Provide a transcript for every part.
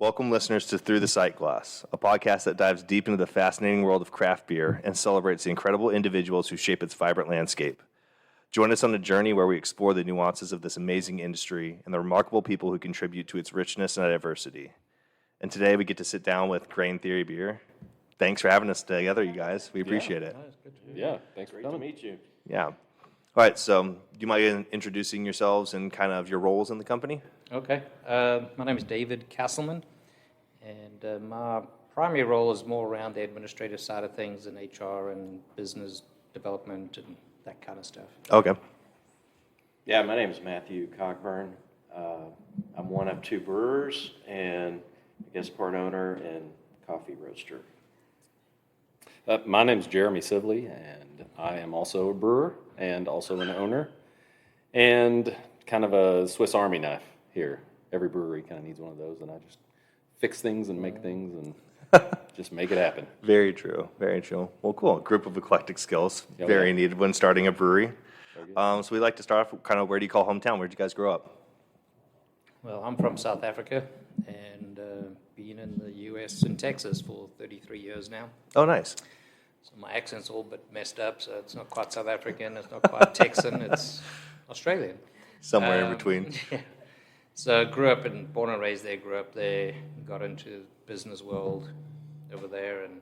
Welcome, listeners, to Through the Sightglass, a podcast that dives deep into the fascinating world of craft beer and celebrates the incredible individuals who shape its vibrant landscape. Join us on a journey where we explore the nuances of this amazing industry and the remarkable people who contribute to its richness and diversity. And today we get to sit down with Grain Theory Beer. Thanks for having us together, you guys. We appreciate it. Yeah, thanks for coming. Great to meet you. Yeah. All right, so do you mind introducing yourselves and kind of your roles in the company? Okay. My name is David Castleman, and my primary role is more around the administrative side of things in HR and business development and that kind of stuff. Okay. Yeah, my name is Matthew Cockburn. I'm one of two brewers and I guess part owner and coffee roaster. My name's Jeremy Sibley, and I am also a brewer and also an owner, and kind of a Swiss Army knife here. Every brewery kind of needs one of those, and I just fix things and make things and just make it happen. Very true. Very true. Well, cool. Group of eclectic skills. Oh, Very yeah. needed when starting a brewery. Very So we like to start off kind of where do you call hometown? Where did you guys grow up? Well, I'm from South Africa and been in the U.S. and Texas for 33 years now. Oh, nice. So my accent's all but messed up, so it's not quite South African, it's not quite Texan, it's Australian. Somewhere in between. Yeah. So born and raised there, grew up there, got into the business world over there and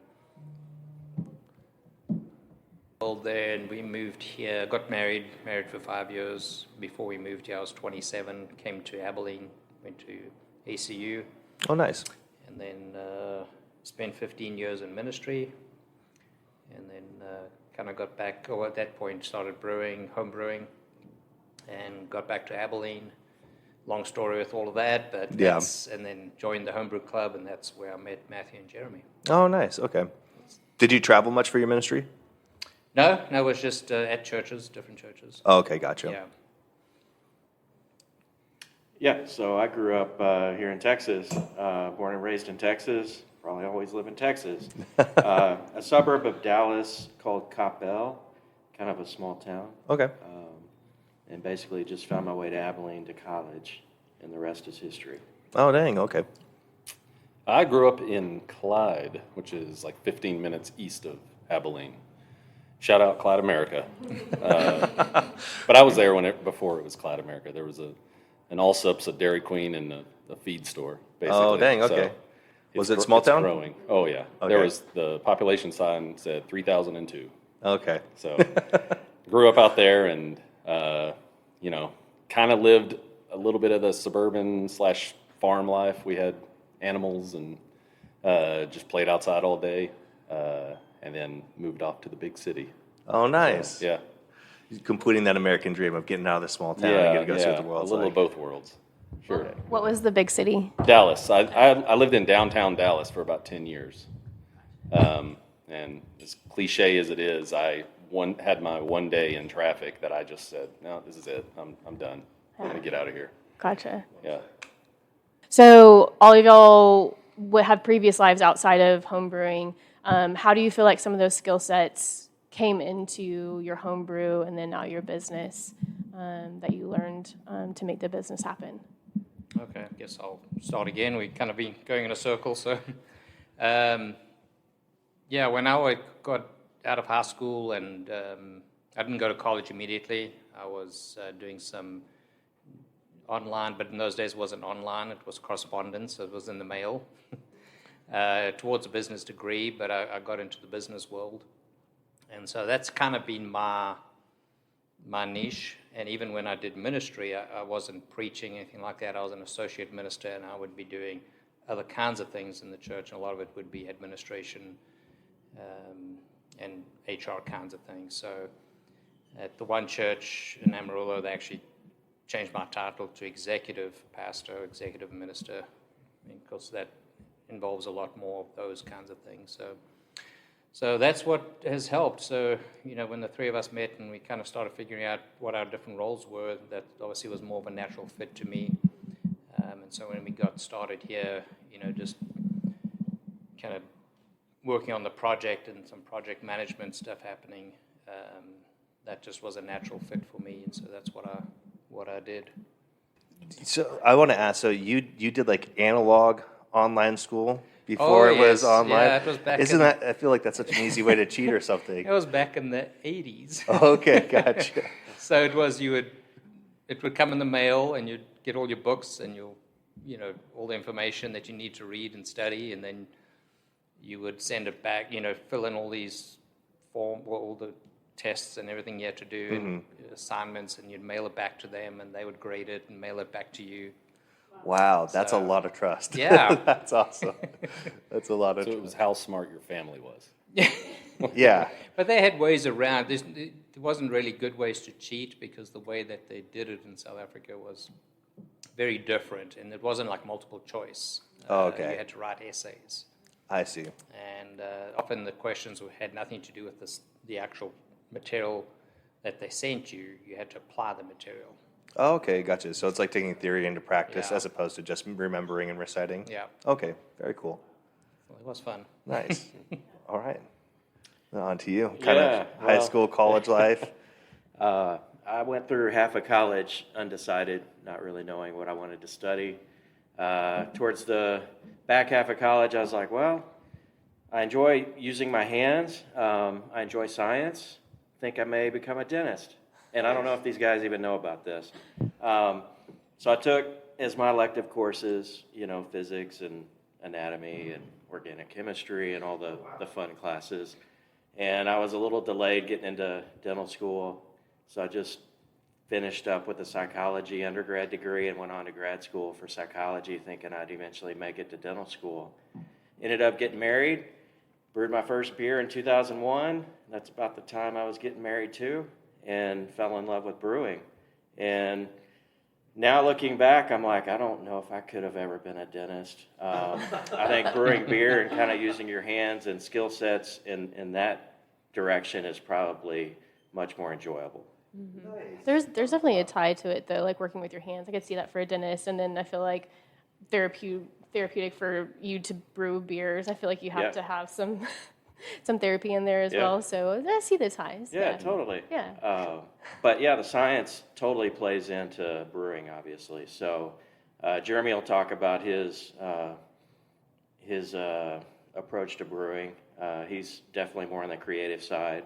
we moved here, got married for 5 years. Before we moved here, I was 27, came to Abilene, went to ACU, Oh, nice. and then spent 15 years in ministry, and then kind of got back, or at that point started home brewing, and got back to Abilene. Long story with all of that, but Yeah. and then joined the homebrew club, and that's where I met Matthew and Jeremy. Oh, nice. Okay. Did you travel much for your ministry? No, it was just at churches, different churches. Oh, okay, gotcha. Yeah. Yeah, so I grew up here in Texas, born and raised in Texas, probably always live in Texas. A suburb of Dallas called Coppell, kind of a small town. Okay. And basically just found my way to Abilene to college, and the rest is history. Oh, dang. Okay. I grew up in Clyde, which is like 15 minutes east of Abilene. Shout out Clyde, America. But I was there before it was Clyde, America. There was an Allsups, a Dairy Queen, and a feed store, basically. Oh, dang. Okay. So Was it small town? Growing. Oh, yeah. Okay. There was the population sign said 3,002. Okay. So grew up out there and, kind of lived a little bit of the suburban / farm life. We had animals and just played outside all day and then moved off to the big city. Oh, nice. So, yeah. Completing that American dream of getting out of the small town and getting to go see what the world's a little like. of both worlds. Sure. What was the big city? Dallas. I lived in downtown Dallas for about 10 years. And as cliche as it is, I had my one day in traffic that I just said, no, this is it. I'm done. I'm going to get out of here. Gotcha. Yeah. So all of y'all would have previous lives outside of home brewing. How do you feel like some of those skill sets came into your home brew and then now your business that you learned to make the business happen? Okay, I guess I'll start again. We've kind of been going in a circle. So, when I got out of high school and I didn't go to college immediately. I was doing some online, but in those days it wasn't online. It was correspondence. So it was in the mail towards a business degree, but I got into the business world. And so that's kind of been my niche. And even when I did ministry, I wasn't preaching, anything like that. I was an associate minister, and I would be doing other kinds of things in the church, and a lot of it would be administration and HR kinds of things. So at the one church in Amarillo, they actually changed my title to executive pastor, executive minister, because that involves a lot more of those kinds of things. So that's what has helped. So, when the three of us met and we kind of started figuring out what our different roles were, that obviously was more of a natural fit to me. And so when we got started here, just kind of working on the project and some project management stuff happening, that just was a natural fit for me. And so that's what I did. So I want to ask, so you did like analog online school before it was yes. online? Yeah, it was back Isn't in- that? I feel like that's such an easy way to cheat or something. It was back in the 80s. Okay, gotcha. So it would come in the mail, and you'd get all your books and all the information that you need to read and study, and then you would send it back, fill in all these all the tests and everything you had to do, and assignments, and you'd mail it back to them, and they would grade it and mail it back to you. Wow, that's a So- lot of trust. Yeah. That's awesome. That's a lot of So it trust. was how smart your family was. Yeah. But they had ways around. There wasn't really good ways to cheat, because the way that they did it in South Africa was very different, and it wasn't like multiple choice. Oh, okay. You had to write essays, I see. and often the questions had nothing to do with the actual material that they sent you. You had to apply the material. Oh, okay, gotcha. So it's like taking theory into practice Yeah. as opposed to just remembering and reciting? Yeah, Okay, very cool. well, it was fun. Nice. All right. Now on to you. Yeah, High well- school, college life. I went through half of college undecided, not really knowing what I wanted to study. Towards the back half of college, I was like, well, I enjoy using my hands. I enjoy science. Think I may become a dentist. And I don't know if these guys even know about this. So I took as my elective courses, physics and anatomy and organic chemistry and all the fun classes. And I was a little delayed getting into dental school. So I just finished up with a psychology undergrad degree and went on to grad school for psychology, thinking I'd eventually make it to dental school. Ended up getting married, brewed my first beer in 2001. That's about the time I was getting married too, and fell in love with brewing. And now looking back, I'm like, I don't know if I could have ever been a dentist. I think brewing beer and kind of using your hands and skill sets in that direction is probably much more enjoyable. There's definitely a tie to it though, like working with your hands. I could see that for a dentist, and then I feel like therapeutic for you to brew beers. I feel like you have Yeah. to have some some therapy in there as Yeah. well. So I see the ties. Yeah, totally. Yeah. But yeah, the science totally plays into brewing, obviously. So Jeremy will talk about his approach to brewing. He's definitely more on the creative side.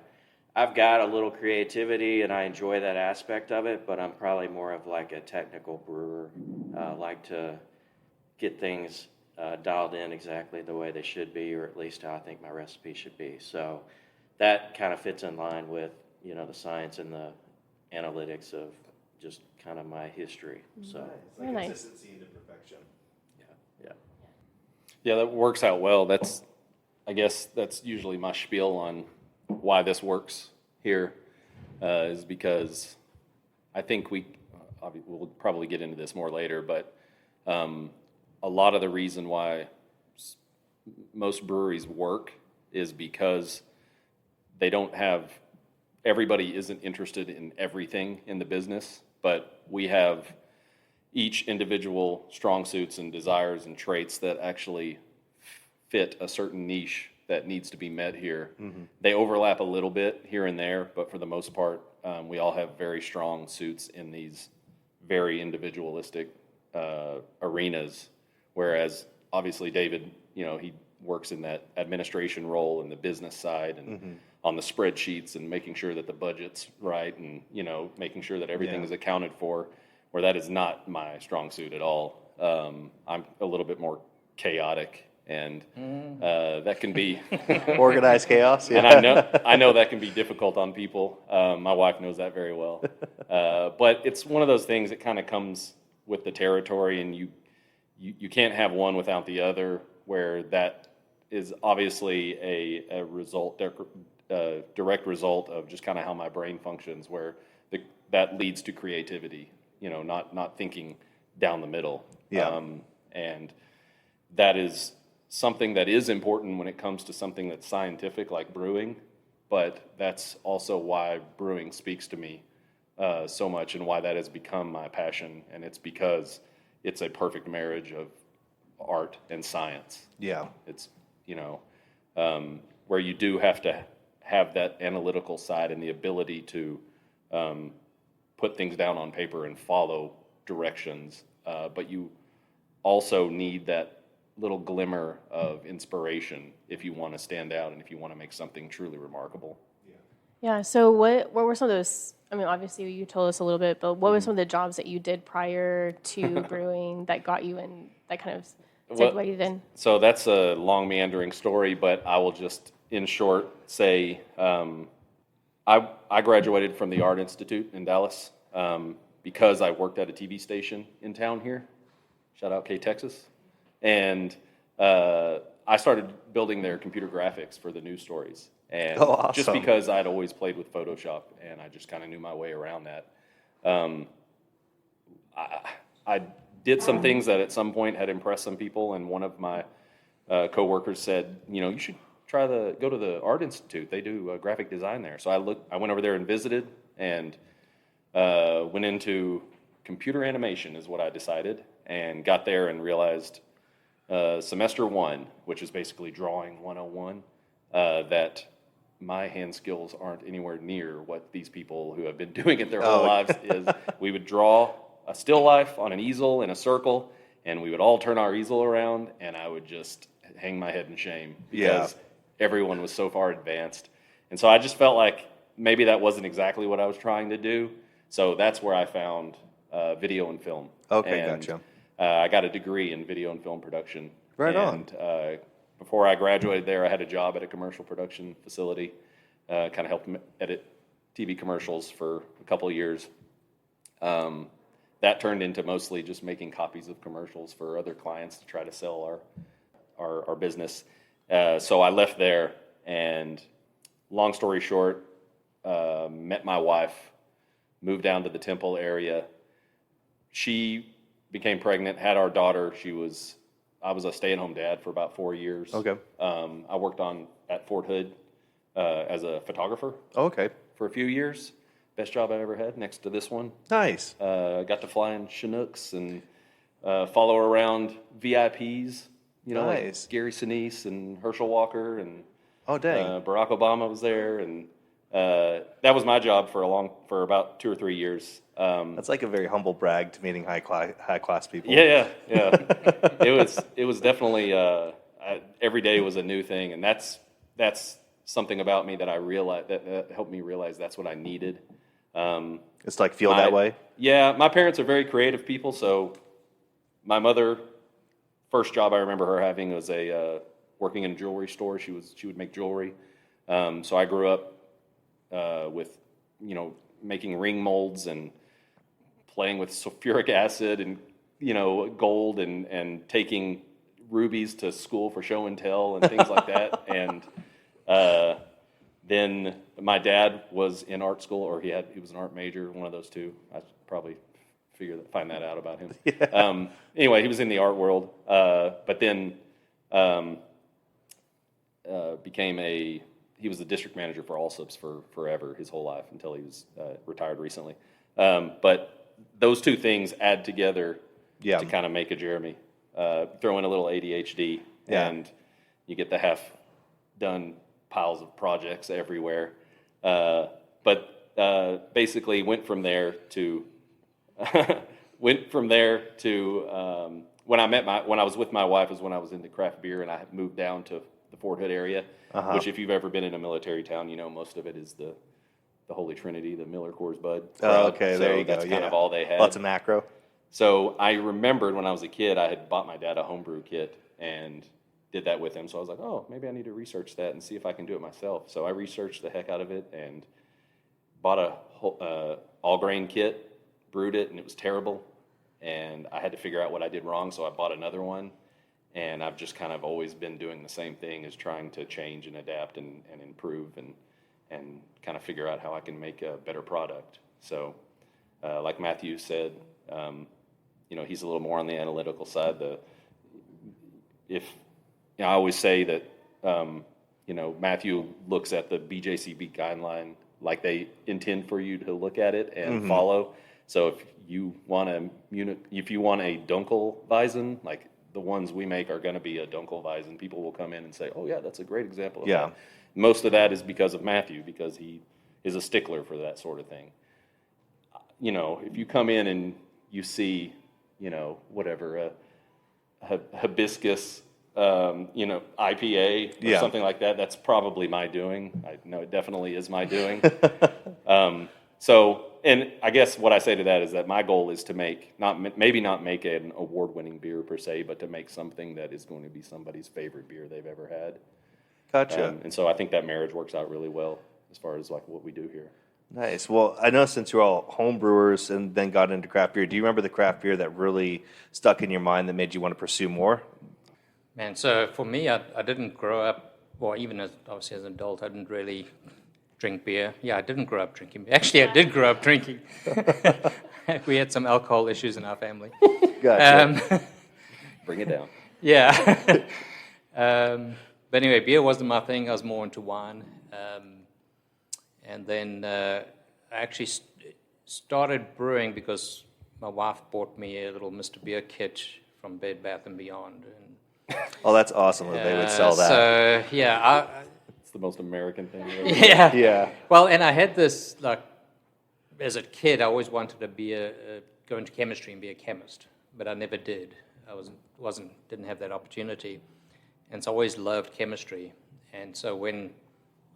I've got a little creativity, and I enjoy that aspect of it, but I'm probably more of like a technical brewer. Like to get things dialed in exactly the way they should be, or at least how I think my recipe should be. So that kind of fits in line with, the science and the analytics of just kind of my history. So Very nice. Consistency to perfection. yeah. Yeah, that works out well. I guess that's usually my spiel on why this works here, is because I think we'll probably get into this more later, but a lot of the reason why most breweries work is because they don't have, everybody isn't interested in everything in the business, but we have each individual strong suits and desires and traits that actually fit a certain niche that needs to be met here. Mm-hmm. They overlap a little bit here and there, but for the most part, we all have very strong suits in these very individualistic arenas. Whereas obviously David, he works in that administration role and the business side and on the spreadsheets and making sure that the budget's right and, making sure that everything is accounted for, where that is not my strong suit at all. I'm a little bit more chaotic, and that can be Organized chaos. Yeah. and I know that can be difficult on people. My wife knows that very well. But it's one of those things that kind of comes with the territory, and you can't have one without the other, where that is obviously a result, direct result of just kind of how my brain functions, where that leads to creativity, not thinking down the middle. Yeah. And that is something that is important when it comes to something that's scientific like brewing, but that's also why brewing speaks to me so much, and why that has become my passion, and it's because it's a perfect marriage of art and science. Yeah. It's, where you do have to have that analytical side and the ability to put things down on paper and follow directions, but you also need that little glimmer of inspiration if you want to stand out and if you want to make something truly remarkable. Yeah. So what were some of those? I mean, obviously you told us a little bit, but what were some of the jobs that you did prior to brewing that got you in, that kind of segued in? So that's a long meandering story, but I will just, in short, say I graduated from the Art Institute in Dallas because I worked at a TV station in town here. Shout out K Texas. And I started building their computer graphics for the news stories. And awesome. Just because I'd always played with Photoshop and I just kind of knew my way around that. I did some things that at some point had impressed some people, and one of my coworkers said, you should go to the Art Institute. They do graphic design there. So I went over there and visited, and went into computer animation is what I decided, and got there and realized semester 1, which is basically drawing 101, that my hand skills aren't anywhere near what these people who have been doing it their whole lives is. We would draw a still life on an easel in a circle, and we would all turn our easel around, and I would just hang my head in shame because everyone was so far advanced. And so I just felt like maybe that wasn't exactly what I was trying to do. So that's where I found video and film. Okay, and, gotcha. I got a degree in video and film production. Right on. Before I graduated there, I had a job at a commercial production facility. Kind of helped edit TV commercials for a couple of years. That turned into mostly just making copies of commercials for other clients to try to sell our business. So I left there, and long story short, met my wife, moved down to the Temple area. She became pregnant, had our daughter. I was a stay-at-home dad for about 4 years. Okay. I worked at Fort Hood as a photographer Okay. for a few years. Best job I ever had, next to this one. Nice. Got to fly in Chinooks and follow around VIPs. Nice. Like Gary Sinise and Herschel Walker and Oh, dang. Barack Obama was there, and that was my job for about 2 or 3 years. That's like a very humble brag to meeting high class people. Yeah. It was definitely every day was a new thing, and that's something about me that I realized that helped me realize that's what I needed. It's like feel that way. Yeah, my parents are very creative people. So my mother, first job I remember her having was working in a jewelry store. She would make jewelry. So I grew up with making ring molds and playing with sulfuric acid and gold and taking rubies to school for show and tell and things like that. And then my dad was in art school, or he was an art major, one of those two. I should probably find that out about him. Yeah. Anyway, he was in the art world, but then he was the district manager for Allsup's for forever, his whole life, until he was retired recently. But those two things add together to kind of make a Jeremy. Throw in a little ADHD, and you get the half-done piles of projects everywhere. But basically went from there to when I was with my wife is when I was into craft beer, and I had moved down to the Fort Hood area, which if you've ever been in a military town, most of it is the Holy Trinity, the Miller Coors Bud. Oh, okay, there you go. That's kind of all they had. Lots of macro. So I remembered when I was a kid, I had bought my dad a homebrew kit and did that with him. So I was like, oh, maybe I need to research that and see if I can do it myself. So I researched the heck out of it and bought a all-grain kit, brewed it, and it was terrible. And I had to figure out what I did wrong, so I bought another one. And I've just kind of always been doing the same thing, is trying to change and adapt and improve and kind of figure out how I can make a better product. So like Matthew said, he's a little more on the analytical side. I always say that, Matthew looks at the BJCB guideline like they intend for you to look at it and follow. So if you want a Dunkelweizen, like the ones we make are going to be a Dunkelweizen, people will come in and say, oh yeah, that's a great example of that. Most of that is because of Matthew, because he is a stickler for that sort of thing. If you come in and you see, a hibiscus IPA or Yeah. something like that, that's probably my doing. I know it definitely is my doing. And I guess what I say to that is that my goal is to maybe not make an award-winning beer per se, but to make something that is going to be somebody's favorite beer they've ever had. Gotcha. And so I think that marriage works out really well as far as like what we do here. Nice. Well, I know since you're all home brewers and then got into craft beer, do you remember the craft beer that really stuck in your mind that made you want to pursue more? Man, so for me, I didn't grow up, or even obviously as an adult, I didn't really drink beer. Yeah, I didn't grow up drinking beer. Actually, I did grow up drinking. We had some alcohol issues in our family. Gotcha. Bring it down. Yeah. But anyway, beer wasn't my thing. I was more into wine. And then I actually started brewing because my wife bought me a little Mr. Beer kit from Bed Bath & Beyond. Oh, that's awesome that they would sell that. So, yeah. It's the most American thing ever. Yeah. Yeah. Well, and I had this, like, as a kid, I always wanted to be go into chemistry and be a chemist, but I never did. I didn't have that opportunity. And so I always loved chemistry. And so when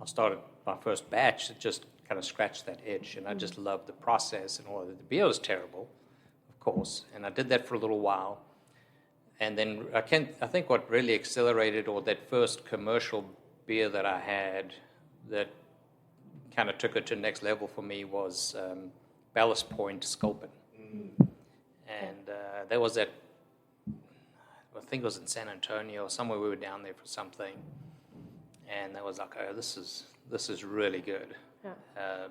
I started my first batch, it just kind of scratched that itch, and I just loved the process and all of it. The beer was terrible, of course, and I did that for a little while. And then I think what really accelerated, or that first commercial beer that I had that kind of took it to the next level for me was Ballast Point Sculpin. And there was that, I think it was in San Antonio or somewhere. We were down there for something, and that was like, oh, this is really good. Yeah.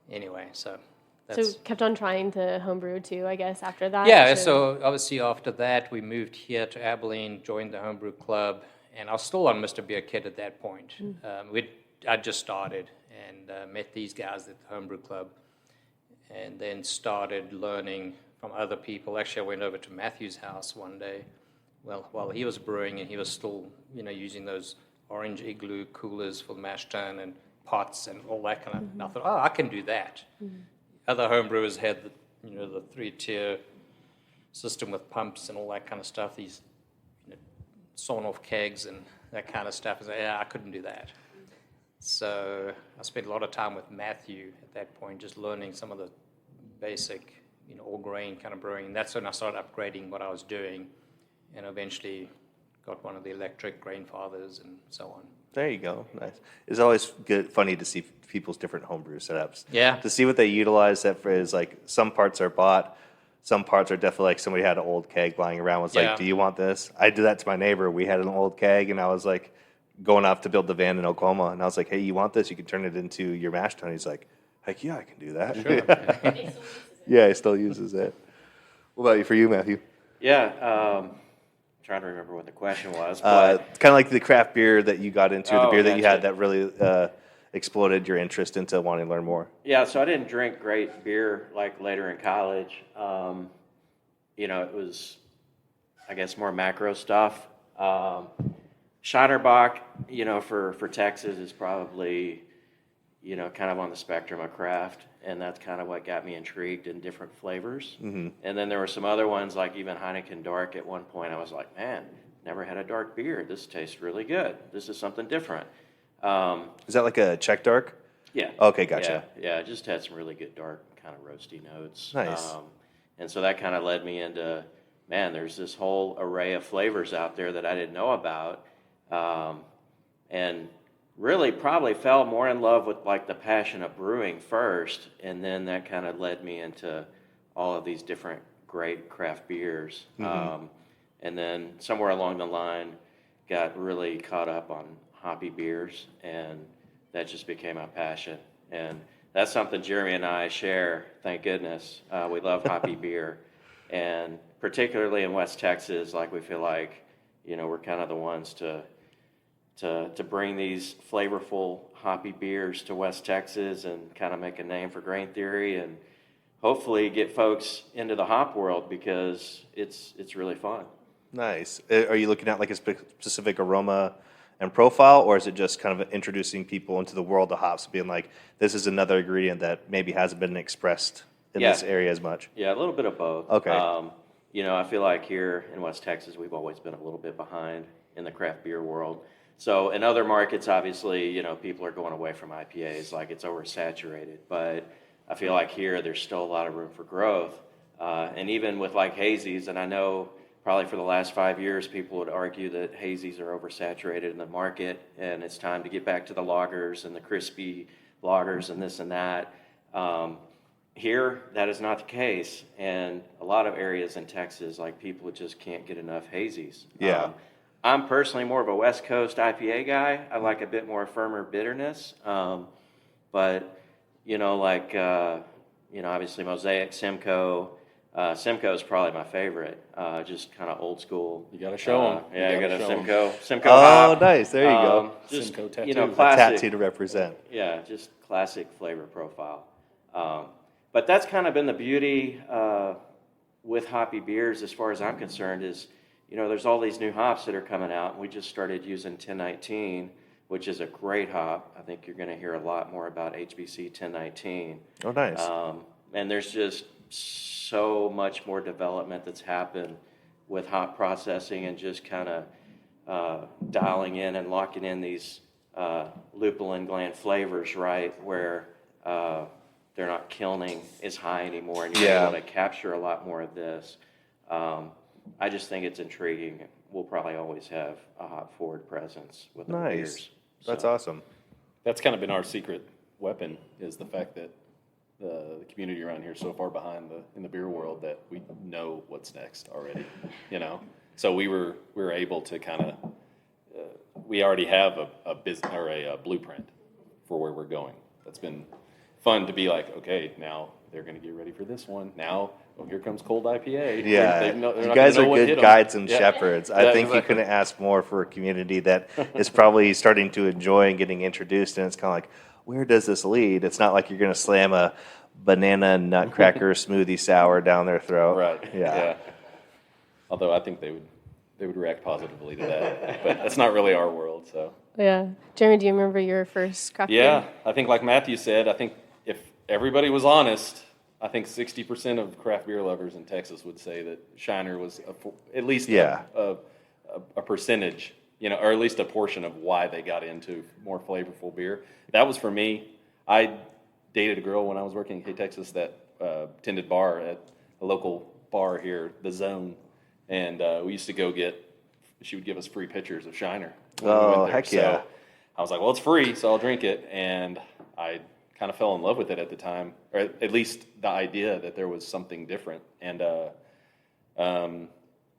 Anyway, so So kept on trying to homebrew too, I guess, after that? yeah, so obviously after that, we moved here to Abilene, joined the homebrew club, and I was still on Mr. Beer Kit at that point. I just started and met these guys at the homebrew club, and then started learning from other people. Actually, I went over to Matthew's house one day, while he was brewing, and he was still, using those orange igloo coolers for the mash tun and pots and all that kind of. And I thought, oh, I can do that. Other homebrewers had the 3-tier system with pumps and all that kind of stuff. These sawn off kegs and that kind of stuff. I said, yeah, I couldn't do that. So I spent a lot of time with Matthew at that point, just learning some of the basic, all grain kind of brewing. And that's when I started upgrading what I was doing, and eventually got one of the electric grain fathers and so on. There you go. Nice. It's always funny to see people's different homebrew setups. Yeah. To see what they utilize. That is like some parts are bought, some parts are definitely like somebody had an old keg lying around. Was like, do you want this? I did that to my neighbor. We had an old keg, and I was like going off to build the van in Oklahoma, and I was like, hey, you want this? You can turn it into your mash tun. He's like, heck yeah, I can do that. Sure. Yeah, he still uses it. What about you? For you, Matthew? Yeah, trying to remember what the question was. But Kind of like the craft beer that you got into, the beer that you gotcha. had that really exploded your interest into wanting to learn more. Yeah, so I didn't drink great beer like later in college. It was, I guess, more macro stuff. Shinerbach, for Texas is probably, kind of on the spectrum of craft, and that's kind of what got me intrigued in different flavors. Mm-hmm. And then there were some other ones, like even Heineken Dark at one point. I was like, man, never had a dark beer. This tastes really good. This is something different. Is that like a Czech dark? Yeah. Okay, gotcha. Yeah, it just had some really good dark kind of roasty notes. Nice. And so that kind of led me into, man, there's this whole array of flavors out there that I didn't know about. And really probably fell more in love with like the passion of brewing first, and then that kind of led me into all of these different great craft beers. Mm-hmm. And then somewhere along the line got really caught up on hoppy beers, and that just became my passion. And that's something Jeremy and I share, thank goodness. We love hoppy beer, and particularly in West Texas, like we feel like, we're kind of the ones to bring these flavorful hoppy beers to West Texas and kind of make a name for grain theory, and hopefully get folks into the hop world, because it's really fun. Nice. Are you looking at like a specific aroma and profile, or is it just kind of introducing people into the world of hops, being like, this is another ingredient that maybe hasn't been expressed in this area as much? Yeah, a little bit of both. Okay. I feel like here in West Texas, we've always been a little bit behind in the craft beer world. So in other markets, obviously, people are going away from IPAs, like it's oversaturated. But I feel like here, there's still a lot of room for growth. And even with like hazies, and I know probably for the last 5 years, people would argue that hazies are oversaturated in the market, and it's time to get back to the lagers and the crispy lagers and this and that. Here, that is not the case, and a lot of areas in Texas, like people just can't get enough hazies. Yeah. I'm personally more of a West Coast IPA guy. I like a bit more firmer bitterness, but obviously Mosaic, Simcoe. Simcoe is probably my favorite. Just kind of old school. You got to show them. Yeah, I got a Simcoe Oh, hop. nice. There you go. Just Simcoe tattoo. A classic. tattoo to represent. Yeah, just classic flavor profile. But that's kind of been the beauty with hoppy beers, as far as I'm concerned, is there's all these new hops that are coming out, and we just started using 1019, which is a great hop. I think you're going to hear a lot more about HBC 1019. Oh, nice. And there's just so much more development that's happened with hop processing and just kind of dialing in and locking in these lupulin gland flavors, right, where they're not kilning as high anymore, and you're able to capture a lot more of this. I just think it's intriguing. We'll probably always have a hop forward presence with our beers. That's So, awesome. That's kind of been our secret weapon, is the fact that the community around here is so far behind in the beer world that we know what's next already, So we were able to kind of, we already have a business or a blueprint for where we're going. That's been fun to be like, okay, now they're going to get ready for this one. Now, here comes cold IPA. Yeah, They're not you gonna guys know are what hit good 'em. guides and Yeah. shepherds. I Yeah, think you exactly. couldn't ask more for a community that is probably starting to enjoy and getting introduced, and it's kind of like, where does this lead? It's not like you're going to slam a banana nutcracker smoothie sour down their throat. Right. Yeah. Although I think they would react positively to that, but that's not really our world. So Yeah. Jeremy, do you remember your first craft yeah, beer? I think like Matthew said, I think if everybody was honest, I think 60% of craft beer lovers in Texas would say that Shiner was at least a percentage, or at least a portion of why they got into more flavorful beer. That was for me. I dated a girl when I was working in K-Texas that tended bar at a local bar here, The Zone, and we used to go she would give us free pitchers of Shiner. when we went there. Heck yeah. So I was like, well, it's free, so I'll drink it, and I kind of fell in love with it at the time, or at least the idea that there was something different. And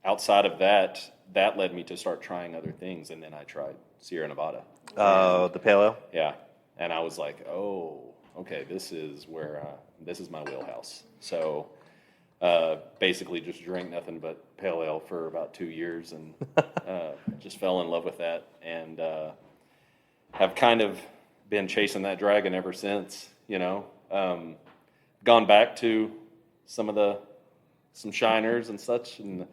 outside of that led me to start trying other things, and then I tried Sierra Nevada. The Pale Ale? Yeah, and I was like, oh, okay, this is my wheelhouse. So basically just drank nothing but Pale Ale for about 2 years, and just fell in love with that, and have kind of been chasing that dragon ever since, gone back to some Shiners and such, and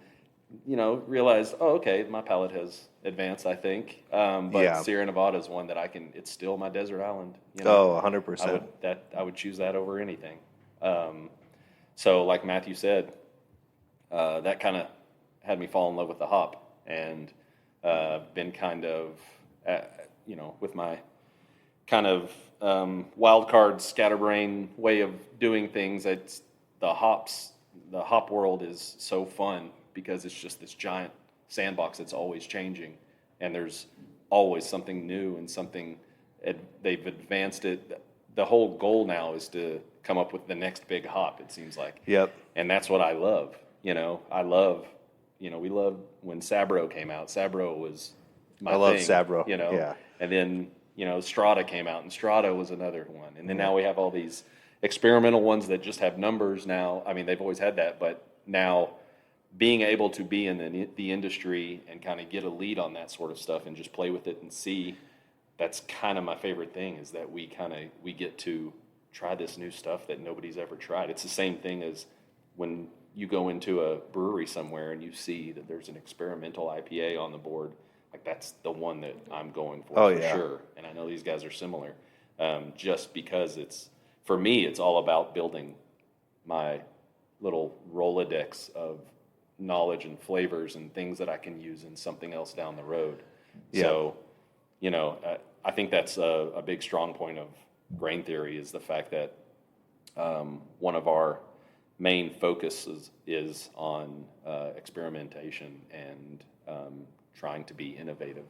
realized, oh, okay, my palate has advanced, I think. But Sierra Nevada is one that it's still my desert island. 100%. I would choose that over anything. So like Matthew said, that kind of had me fall in love with the hop, and been kind of, with my kind of wild card scatterbrain way of doing things. It's the hop world is so fun because it's just this giant sandbox that's always changing, and there's always something new and something they've advanced it. The whole goal now is to come up with the next big hop, it seems like. Yep. And that's what I love. We loved when Sabro came out. Sabro was my thing. I love Sabro. Yeah. And then, Strata came out, and Strata was another one. And then now we have all these experimental ones that just have numbers now. I mean, they've always had that, but now being able to be in the industry and kind of get a lead on that sort of stuff and just play with it and see, that's kind of my favorite thing, is that we get to try this new stuff that nobody's ever tried. It's the same thing as when you go into a brewery somewhere and you see that there's an experimental IPA on the board. Like, that's the one that I'm going for sure. And I know these guys are similar, just because for me, it's all about building my little Rolodex of knowledge and flavors and things that I can use in something else down the road. Yeah. So, I think that's a big strong point of grain theory is the fact that one of our main focuses is on experimentation and trying to be innovative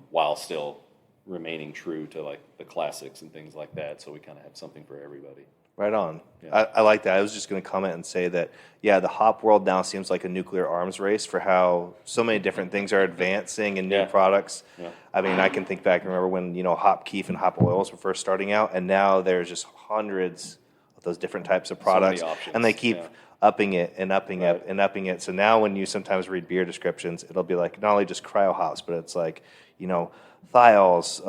while still remaining true to like the classics and things like that. So we kind of have something for everybody. Right on. Yeah. I like that. I was just going to comment and say that, yeah, the hop world now seems like a nuclear arms race for how so many different things are advancing and new Yeah. products. Yeah. I mean, I can think back and remember when, hop keef and hop oils were first starting out, and now there's just hundreds of those different types of many products. options, And they keep yeah. upping it and upping Right. it and upping it. So now when you sometimes read beer descriptions, it'll be like not only just cryo hops, but it's like, thiols,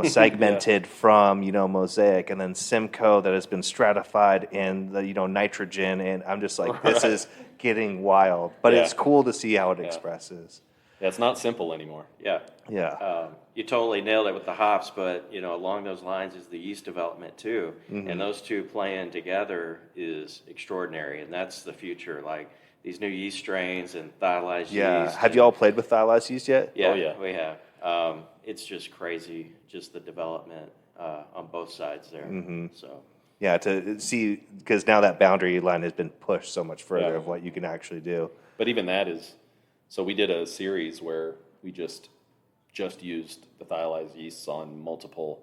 segmented from, mosaic, and then Simcoe that has been stratified in the, nitrogen. And I'm just like, this Right. is getting wild. But Yeah. it's cool to see how it expresses. Yeah, it's not simple anymore. Yeah. Yeah. You totally nailed it with the hops, but along those lines is the yeast development too, and those two playing together is extraordinary, and that's the future. Like these new yeast strains and thiolized Yeah. yeast. Have you all played with thiolized yeast yet? Yeah, Oh, yeah. we have. It's just crazy, just the development on both sides there. So Yeah, to see, because now that boundary line has been pushed so much further Yeah. of what you can actually do. But even that is, so we did a series where we just used the thiolized yeasts on multiple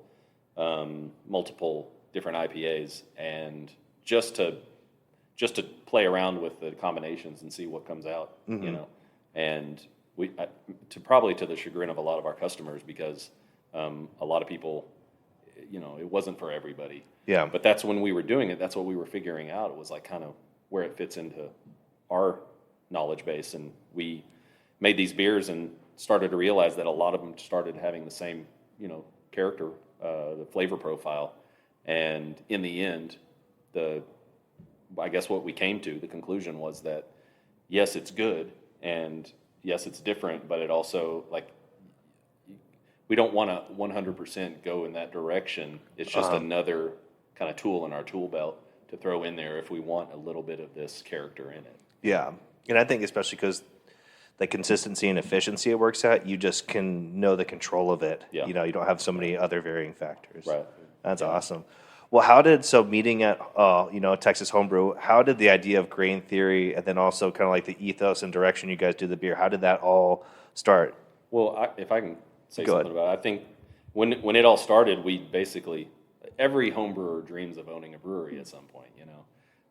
different IPAs, and just to play around with the combinations and see what comes out, and probably to the chagrin of a lot of our customers, because a lot of people, it wasn't for everybody. Yeah. But that's when we were doing it. That's what we were figuring out. It was like kind of where it fits into our knowledge base, and we made these beers and started to realize that a lot of them started having the same, character, the flavor profile, and in the end, I guess what we came to, the conclusion was that yes, it's good, and yes, it's different, but it also we don't want to 100% go in that direction. It's just another kind of tool in our tool belt to throw in there if we want a little bit of this character in it. Yeah. And I think especially because the consistency and efficiency it works at, you just can know the control of it. Yeah. You don't have so many other varying factors. Right. That's awesome. Well, meeting at, Texas Homebrew, how did the idea of grain theory and then also kind of like the ethos and direction you guys do the beer, how did that all start? Well, if I can say Go something ahead. about it, I think when it all started, we basically, every home brewer dreams of owning a brewery at some point,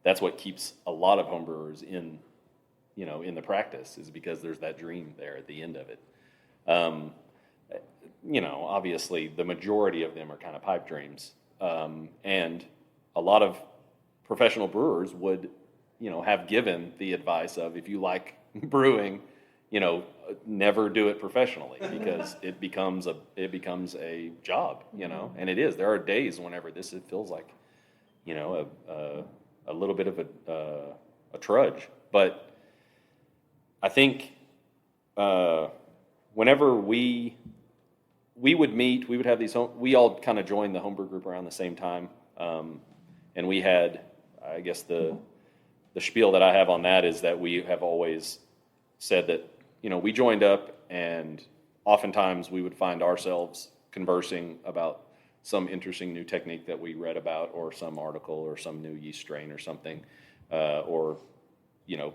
That's what keeps a lot of home brewers in the practice, is because there's that dream there at the end of it. Obviously the majority of them are kind of pipe dreams. And a lot of professional brewers would, have given the advice of, if you like brewing, never do it professionally, because it becomes a job, and it is. There are days whenever it feels like, a little bit of a trudge. But I think whenever we would meet, we would have these. We all kind of joined the homebrew group around the same time, and we had, I guess the spiel that I have on that is that we have always said that we joined up, and oftentimes we would find ourselves conversing about some interesting new technique that we read about, or some article, or some new yeast strain or something, or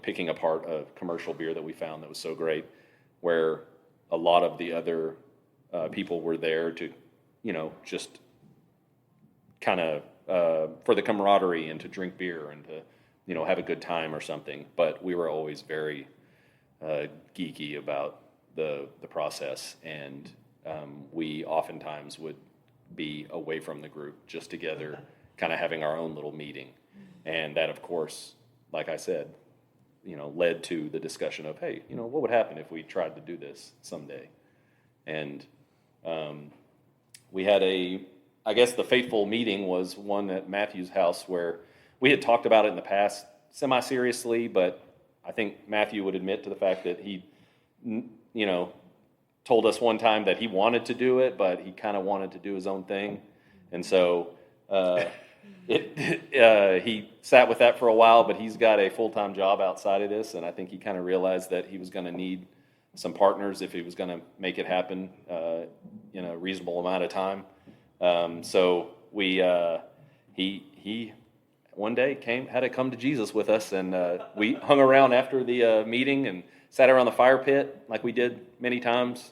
picking apart a commercial beer that we found that was so great, where a lot of the other people were there to, just kind of for the camaraderie and to drink beer and to, have a good time or something. But we were always very geeky about the process, and we oftentimes would be away from the group, just together, kind of having our own little meeting. And that, of course, like I said, led to the discussion of, hey, what would happen if we tried to do this someday? And we had I guess the fateful meeting was one at Matthew's house, where we had talked about it in the past semi-seriously, but I think Matthew would admit to the fact that he, told us one time that he wanted to do it, but he kind of wanted to do his own thing. And so he sat with that for a while, but he's got a full-time job outside of this, and I think he kind of realized that he was going to need some partners if he was going to make it happen in a reasonable amount of time. So he one day had to come to Jesus with us, and we hung around after the meeting and sat around the fire pit like we did many times.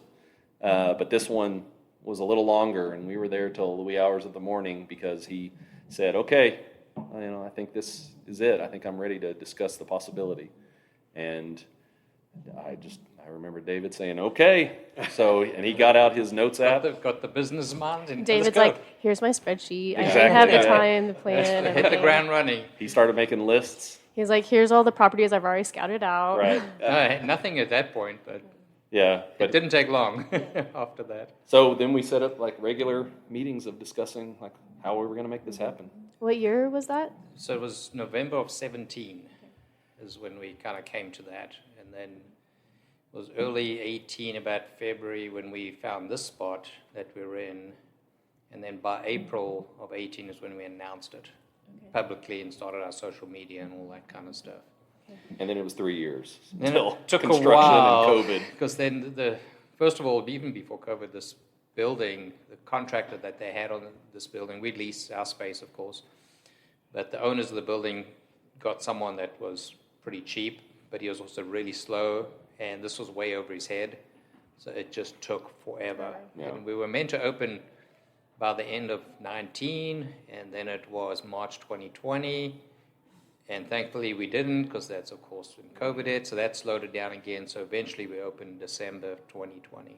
But this one was a little longer, and we were there till the wee hours of the morning because he said, "Okay, I think this is it. I think I'm ready to discuss the possibility." And I remember David saying, "Okay." So, and he got out his notes app. Got the business mind. And David's let's go. like, here's my spreadsheet. I Exactly, didn't have the yeah. time, the plan, Hit the everything. ground running. He started making lists. He's like, here's all the properties I've already scouted out. Right. No, nothing at that point, but Yeah. it But didn't take long after that. so then we set up like regular meetings of discussing like how we were going to make this happen. What year was that? So it was November of 17 is when we kind of came to that. And then it was early 18, about February, when we found this spot that we were in. And then by April of 18 is when we announced it publicly and started our social media and all that kind of stuff. And then it was 3 years Then until it took a construction while, and COVID. because then first of all, even before COVID, this building, the contractor that they had on this building, we leased our space, of course, but the owners of the building got someone that was pretty cheap, but he was also really slow, and this was way over his head, so it just took forever. Yeah. And we were meant to open by the end of 19, and then it was March 2020. And thankfully we didn't, because that's, of course, when COVID hit, so that slowed it down again. So eventually we opened December of 2020.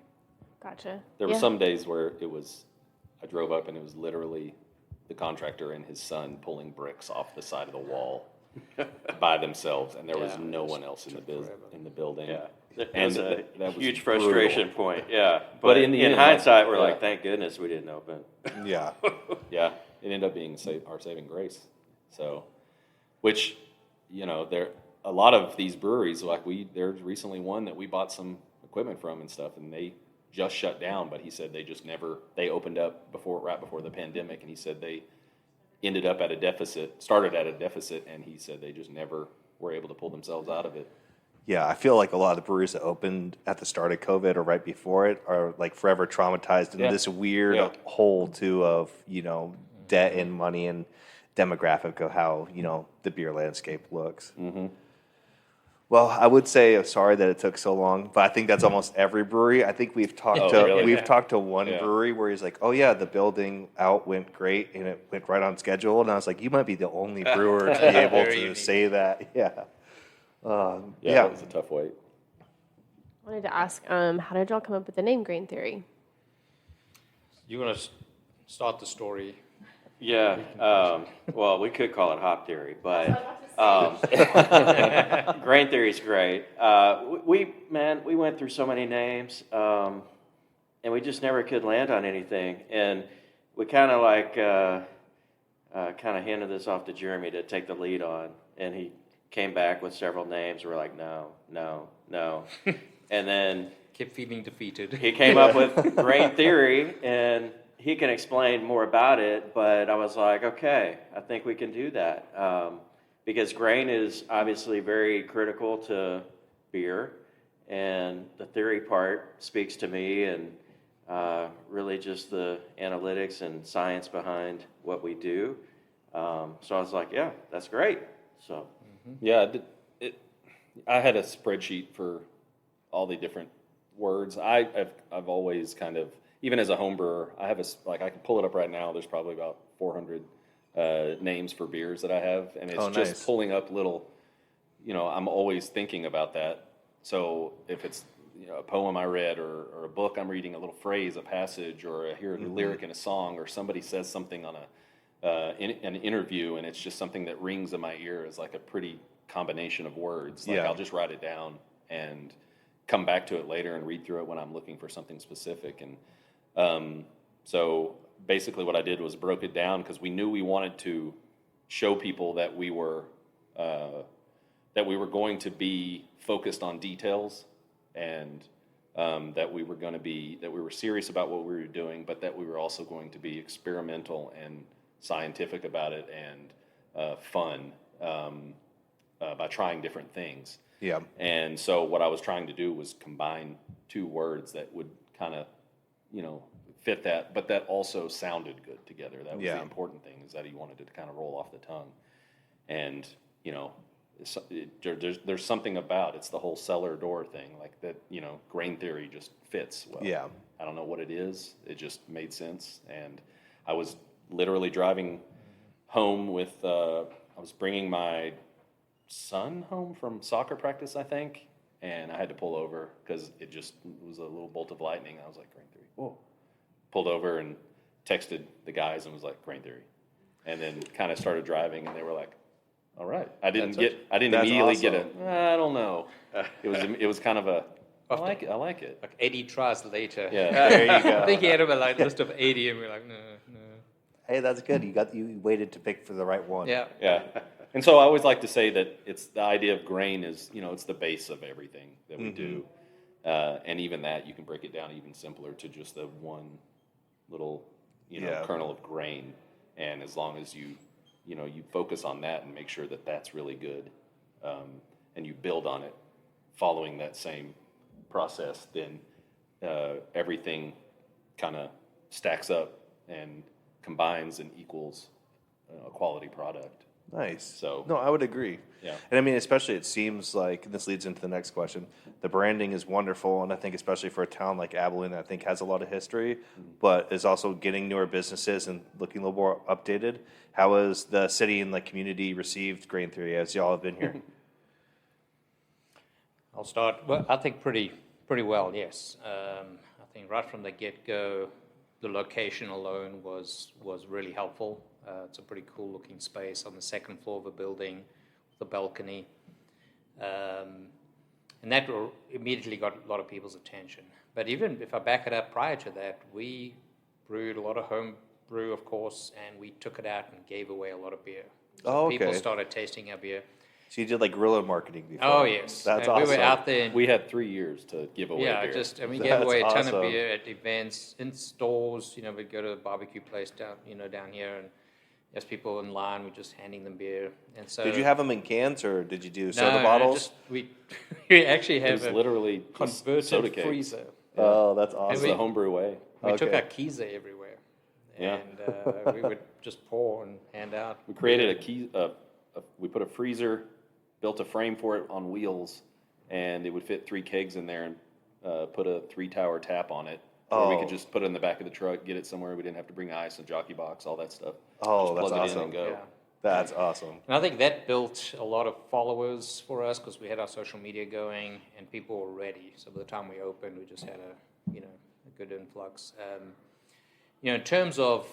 Gotcha. There were Yeah. some days where I drove up and it was literally the contractor and his son pulling bricks off the side of the wall by themselves, and there was Yeah, no it one else in the took forever. building. Yeah, And that's a that was huge brutal. frustration point. Yeah, But but in the end, hindsight, we're yeah. like, thank goodness we didn't open. Yeah. Yeah, it ended up being our saving grace. So, which, there a lot of these breweries, like there's recently one that we bought some equipment from and stuff, and they just shut down. But he said they opened up right before the pandemic, and he said they started at a deficit, and he said they just never were able to pull themselves out of it. Yeah, I feel like a lot of the breweries that opened at the start of COVID or right before it are like forever traumatized in Yeah. this weird Yeah. hole too of, debt and money and demographic of how, the beer landscape looks. Mm-hmm. Well, I would say sorry that it took so long, but I think that's almost every brewery. I think we've talked really? talked to one Yeah. brewery where he's like, "Oh yeah, the building out went great and it went right on schedule." And I was like, "You might be the only brewer to be able Very to unique. say that." Yeah. Yeah, it was a tough wait. I wanted to ask, how did y'all come up with the name Grain Theory? You want to start the story? Yeah, well, we could call it hop theory, but grain theory is great. We went through so many names, and we just never could land on anything. And we kind of handed this off to Jeremy to take the lead on, and he came back with several names. We're like, no. And then Kept feeling defeated. he came up with grain theory, and he can explain more about it, but I was like, okay, I think we can do that. Because grain is obviously very critical to beer, and the theory part speaks to me, and really just the analytics and science behind what we do. So I was like, yeah, that's great. So Yeah, I had a spreadsheet for all the different words. I've always kind of, even as a home brewer, I have I can pull it up right now. There's probably about 400 names for beers that I have, and it's just nice. pulling up little. I'm always thinking about that. So if it's a poem I read or a book I'm reading, a little phrase, a passage, or I hear a lyric in a song, or somebody says something on in an interview, and it's just something that rings in my ear as like a pretty combination of words. Like Yeah. I'll just write it down and come back to it later and read through it when I'm looking for something specific. And so basically what I did was broke it down because we knew we wanted to show people that we were going to be focused on details, and that we were serious about what we were doing, but that we were also going to be experimental and scientific about it and fun by trying different things. Yeah. And so what I was trying to do was combine two words that would kind of, fit that, but that also sounded good together. That was the important thing, is that he wanted it to kind of roll off the tongue. And, there's something about, it's the whole cellar door thing, like that, grain theory just fits well. Yeah. I don't know what it is. It just made sense. And I was literally driving home with, I was bringing my son home from soccer practice, I think, and I had to pull over because it was a little bolt of lightning. I was like, grain theory. Whoa. Pulled over and texted the guys and was like, grain theory. And then kind of started driving, and they were like, all right. I didn't That's immediately awesome. get I don't know. It was kind of I like it. Like 80 tries later. Yeah. There you go. I think he had a list of 80, and we're like, no. Hey, that's good. You waited to pick for the right one. Yeah. Yeah. And so I always like to say that it's the idea of grain is, it's the base of everything that we do. And even that, you can break it down even simpler to just the one little, kernel of grain. And as long as you focus on that and make sure that that's really good, and you build on it following that same process, then everything kind of stacks up and combines and equals a quality product. Nice. So- no, I would agree. Yeah. And I mean, especially it seems like, and this leads into the next question, the branding is wonderful, and I think especially for a town like Abilene that I think has a lot of history, but is also getting newer businesses and looking a little more updated. How has the city and the community received Grain Theory as y'all have been here? I'll start. Well, I think pretty well, yes. I think right from the get-go, the location alone was really helpful. It's a pretty cool looking space on the second floor of a building with a balcony. And that immediately got a lot of people's attention. But even if I back it up prior to that, we brewed a lot of home brew, of course, and we took it out and gave away a lot of beer. So people started tasting our beer. So you did like guerrilla marketing before. Oh, yes. That's and awesome. we were out there. And, We had 3 years to give away beer. we gave away a ton awesome. of beer at events, in stores. We'd go to a barbecue place down here, and as people were in line, we're just handing them beer. And so, Did you have them in cans or did you do soda no, bottles? we actually It have was a literally just soda converted cakes. freezer. Oh, that's That's awesome. the homebrew way. We took Okay. our keys everywhere, Yeah. and we would just pour and hand out. We created we put a freezer, built a frame for it on wheels, and it would fit 3 kegs in there, and put a 3-tower tap on it. Or we Oh. could just put it in the back of the truck, get it somewhere. We didn't have to bring ice and jockey box, all that stuff. Oh, just that's plug it in awesome. and go. Yeah. That's awesome. And I think that built a lot of followers for us because we had our social media going and people were ready. So by the time we opened, we just had a good influx. In terms of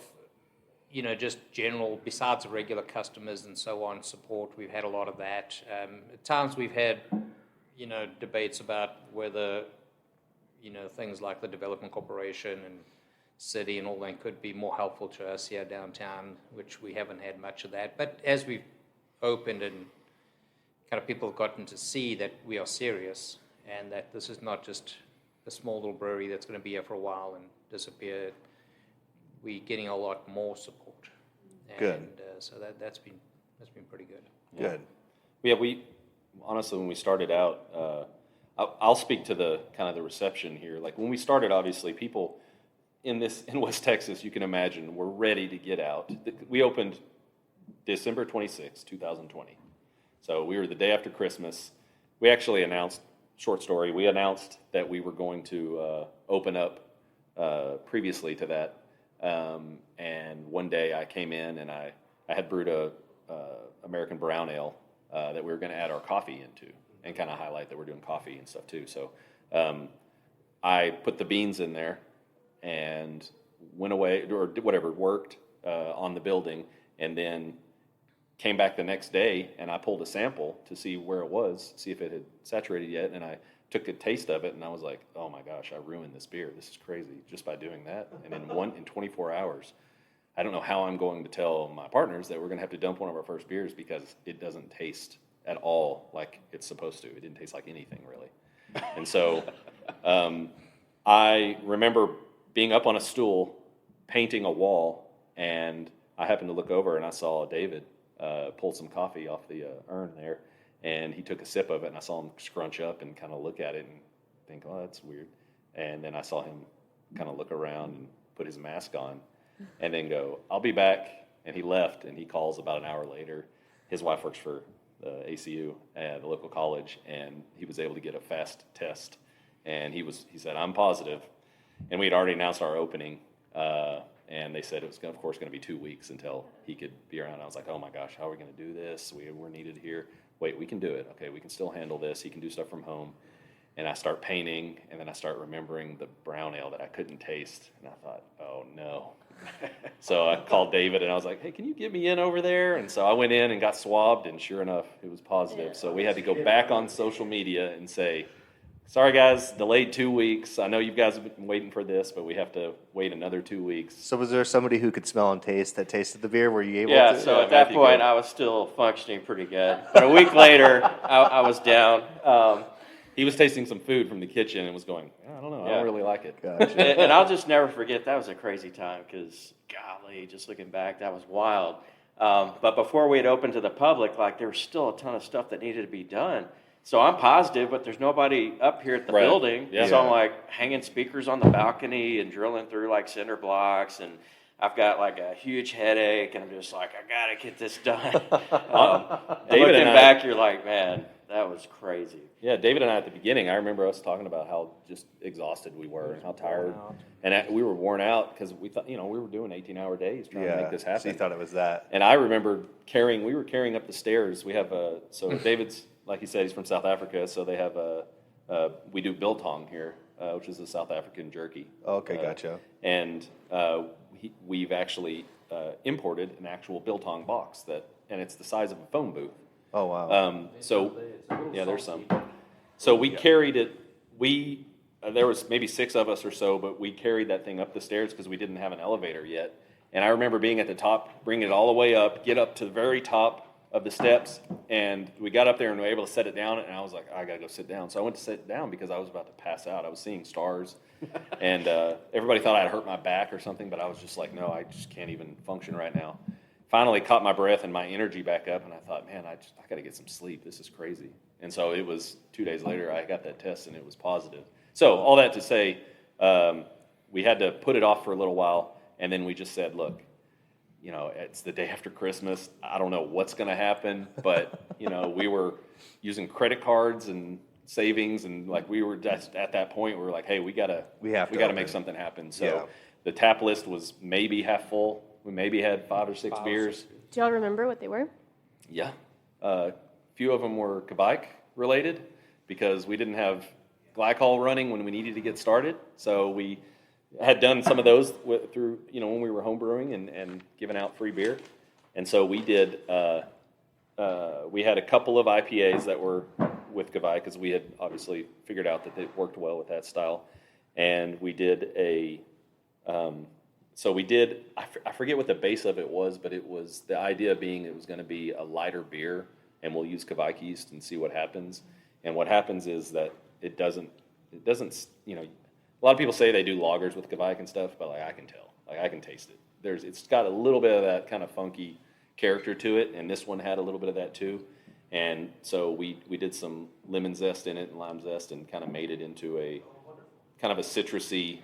just general, besides the regular customers and so on, support, we've had a lot of that. At times we've had debates about whether things like the Development Corporation and city and all that could be more helpful to us here downtown, which we haven't had much of that. But as we've opened and kind of people have gotten to see that we are serious and that this is not just a small little brewery that's going to be here for a while and disappear, we're getting a lot more support. And, Good. So that's been pretty good. Good. Yeah, we honestly, when we started out, I'll speak to the kind of the reception here. Like when we started, obviously, people in West Texas, you can imagine, were ready to get out. We opened December 26, 2020. So we were the day after Christmas. We actually announced, short story, we announced that we were going to open up previously to that. And one day I came in and I had brewed a American brown ale that we were going to add our coffee into and kind of highlight that we're doing coffee and stuff too. So I put the beans in there and went away, or did whatever, worked on the building, and then came back the next day and I pulled a sample to see where it was, see if it had saturated yet, and I took a taste of it and I was like, oh my gosh, I ruined this beer. This is crazy just by doing that. And in 24 hours, I don't know how I'm going to tell my partners that we're going to have to dump one of our first beers because it doesn't taste at all like it's supposed to. It didn't taste like anything really. And so I remember being up on a stool, painting a wall, and I happened to look over and I saw David pull some coffee off the urn there, and he took a sip of it, and I saw him scrunch up and kind of look at it and think, oh, that's weird. And then I saw him kind of look around and put his mask on and then go, I'll be back. And he left, and he calls about an hour later. His wife works for the ACU at the local college, and he was able to get a fast test. And he said, I'm positive. And we had already announced our opening, and they said it was, of course, going to be 2 weeks until he could be around. I was like, oh, my gosh, how are we going to do this? We're needed here. Wait, we can do it. Okay, we can still handle this. He can do stuff from home. And I start painting, and then I start remembering the brown ale that I couldn't taste. And I thought, oh, no. So I called David, and I was like, hey, can you get me in over there? And so I went in and got swabbed, and sure enough, it was positive. So we had to go back on social media and say, sorry, guys, delayed 2 weeks. I know you guys have been waiting for this, but we have to wait another 2 weeks. So was there somebody who could smell and taste that tasted the beer? Were you able Yeah, to? so at that point, I was still functioning pretty good. But a week later, I was down. He was tasting some food from the kitchen and was going, I don't know, I don't really like it. Gotcha. And I'll just never forget, that was a crazy time because, golly, just looking back, that was wild. But before we had opened to the public, like there was still a ton of stuff that needed to be done. So I'm positive, but there's nobody up here at the building. Yeah. So I'm like hanging speakers on the balcony and drilling through like cinder blocks, and I've got like a huge headache, and I'm just like, I gotta get this done. David looking and I- back, you're like, man, that was crazy. Yeah, David and I at the beginning, I remember us talking about how just exhausted we were and how tired. And we were worn out because we thought, we were doing 18-hour days trying to make this happen. So you thought it was that. And I remember we were carrying up the stairs. We have so David's, like he said, he's from South Africa, so they have we do biltong here, which is a South African jerky. Okay, gotcha. And we've actually imported an actual biltong box and it's the size of a phone booth. Oh, wow. There's some. So we carried it. There was maybe 6 of us or so, but we carried that thing up the stairs because we didn't have an elevator yet. And I remember being at the top, bringing it all the way up, get up to the very top of the steps, and we got up there and we were able to set it down. And I was like, I gotta go sit down. So I went to sit down because I was about to pass out. I was seeing stars, and everybody thought I'd hurt my back or something, but I was just like, no, I just can't even function right now. Finally caught my breath and my energy back up, and I thought, man, I got to get some sleep. This is crazy. And so it was 2 days later, I got that test, and it was positive. So all that to say, we had to put it off for a little while, and then we just said, look, it's the day after Christmas. I don't know what's going to happen, but, we were using credit cards and savings, and like we were just at that point, we were like, hey, we got to make something happen. So the tap list was maybe half full. We maybe had 5 or 6 beers. Do y'all remember what they were? Yeah. A few of them were Kvike related because we didn't have glycol running when we needed to get started. So we had done some of those through, when we were home brewing and giving out free beer. And so we did, we had a couple of IPAs that were with Kvike because we had obviously figured out that it worked well with that style. And we did I forget what the base of it was, but it was the idea being it was going to be a lighter beer, and we'll use Kvike yeast and see what happens. And what happens is that it doesn't, a lot of people say they do lagers with Kvike and stuff, but I can tell, I can taste it. It's got a little bit of that kind of funky character to it, and this one had a little bit of that too. And so we did some lemon zest in it and lime zest and kind of made it into a kind of a citrusy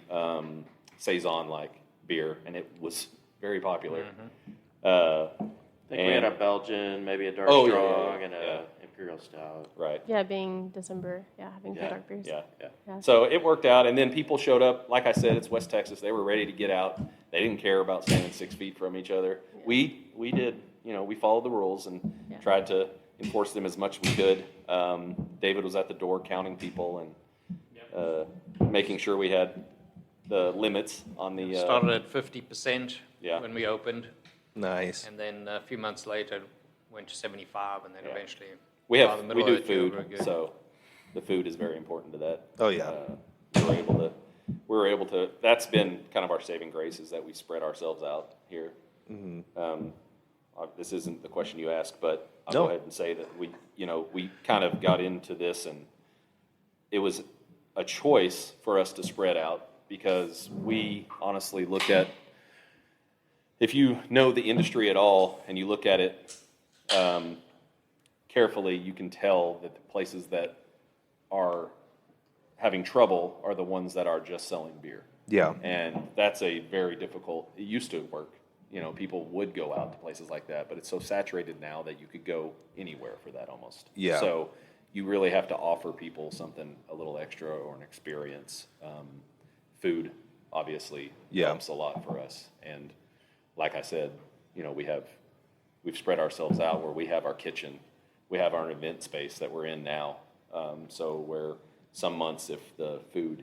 saison-like beer, and it was very popular. I think we had a Belgian, maybe a dark strong, and a imperial stout. Right. Yeah, being December, having the dark beers. Yeah. Yeah. So it worked out, and then people showed up. Like I said, it's West Texas. They were ready to get out. They didn't care about standing 6 feet from each other. Yeah. We did, we followed the rules and tried to enforce them as much as we could. David was at the door counting people and making sure we had the limits on the... started at 50% Yeah. when we opened, Nice. and then a few months later went to 75, and then eventually We by the middle do of the year, food, we're good. so the food is very important to that. Oh, yeah. We were able to. That's been kind of our saving grace is that we spread ourselves out here. This isn't the question you asked, but I'll go ahead and say that we kind of got into this, and it was a choice for us to spread out because we honestly look at if you know the industry at all and you look at it carefully, you can tell that the places that are having trouble are the ones that are just selling beer. Yeah. And that's a very difficult, it used to work. You know, people would go out to places like that, but it's so saturated now that you could go anywhere for that almost. Yeah. So you really have to offer people something a little extra or an experience. Food, obviously, helps a lot for us. And like I said, you know, we've spread ourselves out where we have our kitchen, we have our event space that we're in now. So where some months, if the food,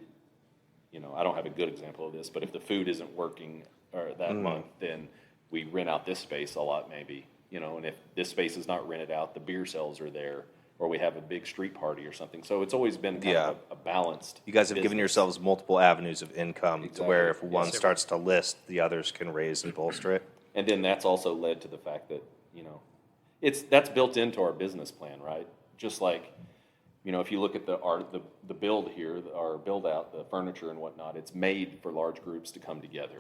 you know, I don't have a good example of this, but if the food isn't working or that month, then we rent out this space a lot maybe, you know, and if this space is not rented out, the beer sales are there, or we have a big street party or something. So it's always been kind of a balanced You guys have given business. yourselves multiple avenues of income to where if Exactly. one Yes, sir. starts to list, the others can raise and bolster it. And then that's also led to the fact that, you know, that's built into our business plan, right? Just like, you know, if you look at the build here, our build out, the furniture and whatnot, it's made for large groups to come together.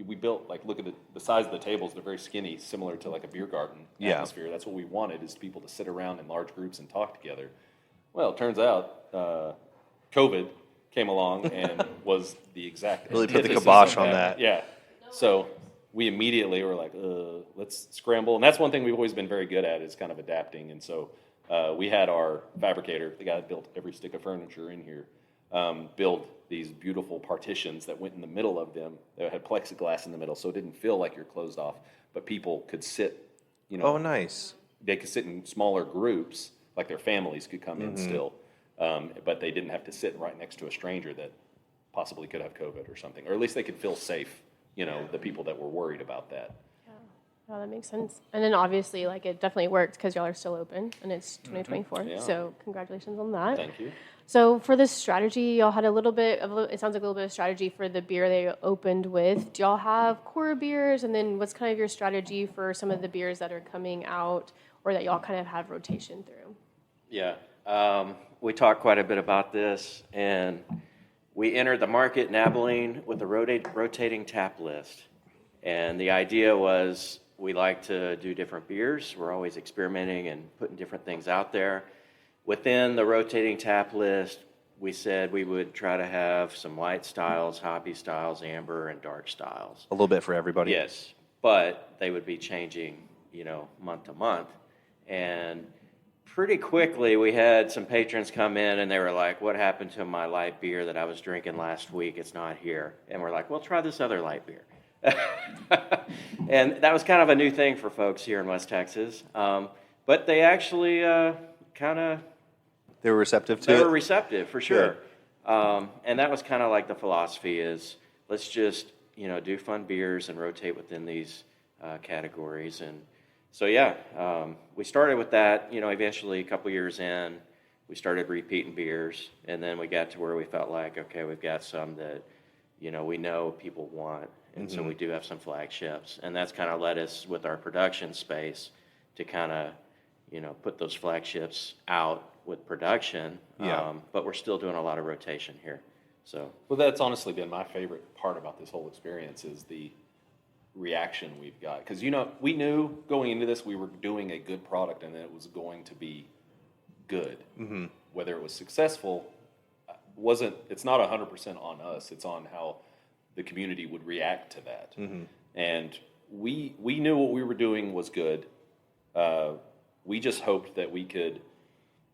We built, like, look at the size of the tables, they're very skinny, similar to like a beer garden atmosphere. That's what we wanted, is people to sit around in large groups and talk together. Well, it turns out COVID came along and was the exact Really put the antithesis kibosh of on that. Yeah. So we immediately were like, let's scramble. And that's one thing we've always been very good at, is kind of adapting. And so we had our fabricator, the guy that built every stick of furniture in here, build these beautiful partitions that went in the middle of them. They had plexiglass in the middle, so it didn't feel like you're closed off. But people could sit, you know. Oh, nice. They could sit in smaller groups, like their families could come in still. But they didn't have to sit right next to a stranger that possibly could have COVID or something. Or at least they could feel safe, you know, the people that were worried about that. Oh, that makes sense. And then obviously, like, it definitely worked because y'all are still open, and it's 2024. Yeah. So congratulations on that. Thank you. So for this strategy, y'all had a little bit of, it sounds like a little bit of strategy for the beer they opened with. Do y'all have core beers? And then what's kind of your strategy for some of the beers that are coming out, or that y'all kind of have rotation through? Yeah, we talked quite a bit about this, and we entered the market in Abilene with a rotating tap list. And the idea was, we like to do different beers. We're always experimenting and putting different things out there. Within the rotating tap list, we said we would try to have some light styles, hoppy styles, amber, and dark styles. A little bit for everybody. Yes, but they would be changing, you know, month to month. And pretty quickly, we had some patrons come in, and they were like, what happened to my light beer that I was drinking last week? It's not here. And we're like, well, try this other light beer. And that was kind of a new thing for folks here in West Texas. But they actually They were receptive to they it? were receptive, for sure. And that was kind of like the philosophy is, let's just, you know, do fun beers and rotate within these categories. And so, yeah, we started with that. You know, eventually, a couple years in, we started repeating beers. And then we got to where we felt like, okay, we've got some that, you know, we know people want. And so we do have some flagships. And that's kind of led us with our production space to kind of, you know, put those flagships out with production. Yeah. But we're still doing a lot of rotation here. So, Well, that's honestly been my favorite part about this whole experience, is the reaction we've got. Because, you know, we knew going into this we were doing a good product and that it was going to be good. Mm-hmm. Whether it was successful, it's not 100% on us. It's on how the community would react to that. Mm-hmm. And we knew what we were doing was good. We just hoped that we could,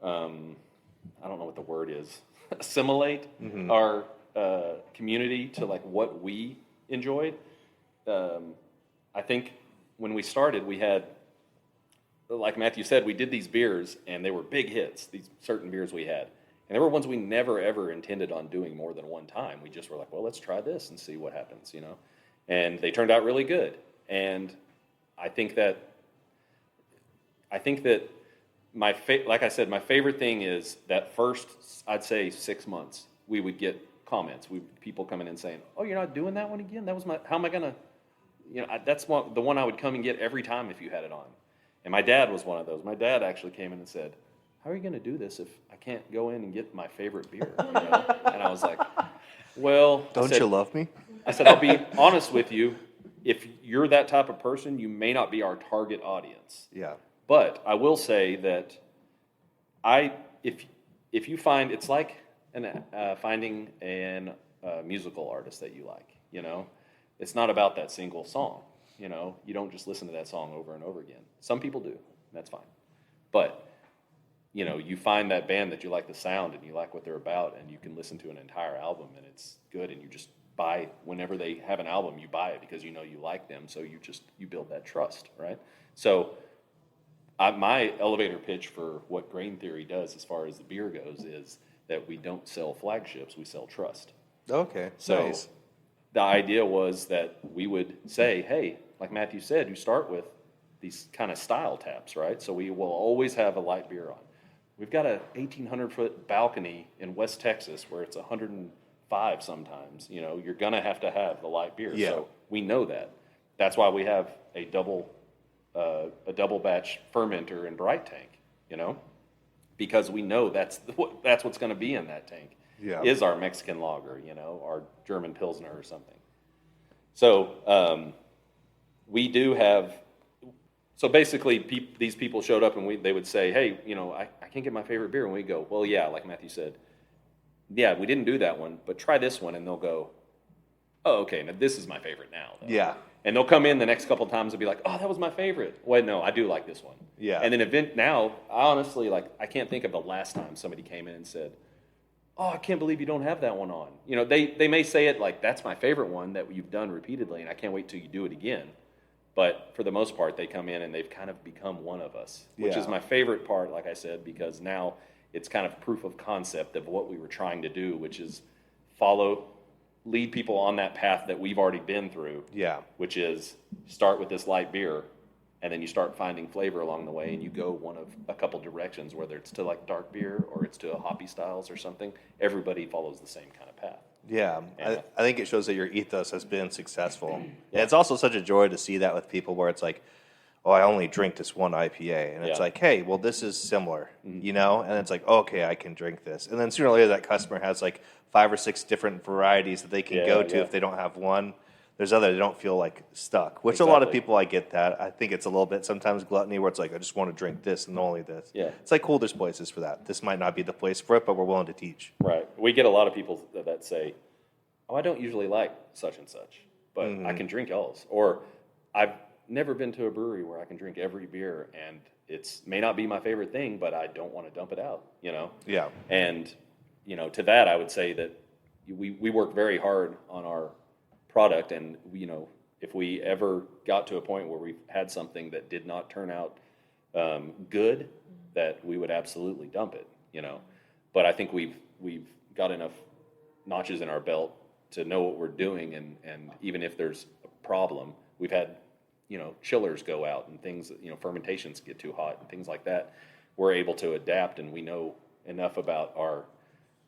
I don't know what the word is, assimilate our community to like what we enjoyed. I think when we started, we had, like Matthew said, we did these beers and they were big hits, these certain beers we had. And there were ones we never, ever intended on doing more than one time. We just were like, well, let's try this and see what happens, you know. And they turned out really good. And I think that like I said, my favorite thing is that first, I'd say 6 months, we would get comments. People coming in saying, oh, you're not doing that one again? That was how am I going to, you know, that's the one I would come and get every time if you had it on. And my dad was one of those. My dad actually came in and said, how are you going to do this if I can't go in and get my favorite beer? You know? And I was like, well. Don't you love me? I said, I'll be honest with you. if you're that type of person, you may not be our target audience. Yeah. But I will say that if you find, it's like finding an musical artist that you like, you know, it's not about that single song, you know, you don't just listen to that song over and over again. Some people do, that's fine. But, you know, you find that band that you like the sound and you like what they're about, and you can listen to an entire album and it's good, and you just buy, whenever they have an album, you buy it because you know you like them, so you build that trust, right? So my elevator pitch for what Grain Theory does as far as the beer goes is that we don't sell flagships, we sell trust. Okay. So Nice. the idea was that we would say, hey, like Matthew said, you start with these kind of style taps, right? So we will always have a light beer on. We've got a 1,800-foot balcony in West Texas where it's 105 sometimes. You know, you're going to have the light beer. Yeah. So we know that. That's why we have a double batch fermenter and bright tank, you know, because we know that's what's going to be in that tank. Yeah. Is our Mexican lager, you know, our German Pilsner or something. So we do have. So basically, these people showed up and they would say, hey, you know, I can't get my favorite beer. And we go, well, yeah, like Matthew said, yeah, we didn't do that one, but try this one. And they'll go, oh, okay, now this is my favorite now, though. Yeah. And they'll come in the next couple times and be like, oh, that was my favorite. Wait, no, I do like this one. Yeah. And then now, I honestly, like, I can't think of the last time somebody came in and said, oh, I can't believe you don't have that one on. You know, they may say it like, that's my favorite one that you've done repeatedly, and I can't wait till you do it again. But for the most part, they come in and they've kind of become one of us, which is my favorite part, like I said, because now it's kind of proof of concept of what we were trying to do, which is lead people on that path that we've already been through. Yeah. Which is start with this light beer, and then you start finding flavor along the way, and you go one of a couple directions, whether it's to like dark beer or it's to a hoppy styles or something. Everybody follows the same kind of path. Yeah, I think it shows that your ethos has been successful. And it's also such a joy to see that with people where it's like, oh, I only drink this one IPA. And it's like, hey, well, this is similar, you know? And it's like, okay, I can drink this. And then sooner or later, that customer has like 5 or 6 different varieties that they can go to if they don't have one. There's other, they don't feel like stuck, which a lot of people, I get that. I think it's a little bit sometimes gluttony where it's like, I just want to drink this and only this. Yeah. It's like, cool, there's places for that. This might not be the place for it, but we're willing to teach. Right. We get a lot of people that say, oh, I don't usually like such and such, but I can drink y'all's. Or I've never been to a brewery where I can drink every beer, and it's may not be my favorite thing, but I don't want to dump it out, you know? Yeah. And, you know, to that I would say that we work very hard on our product, and, you know, if we ever got to a point where we've had something that did not turn out good, that we would absolutely dump it, you know? But I think we've got enough notches in our belt to know what we're doing, and even if there's a problem, we've had, you know, chillers go out and things, you know, fermentations get too hot and things like that. We're able to adapt, and we know enough about our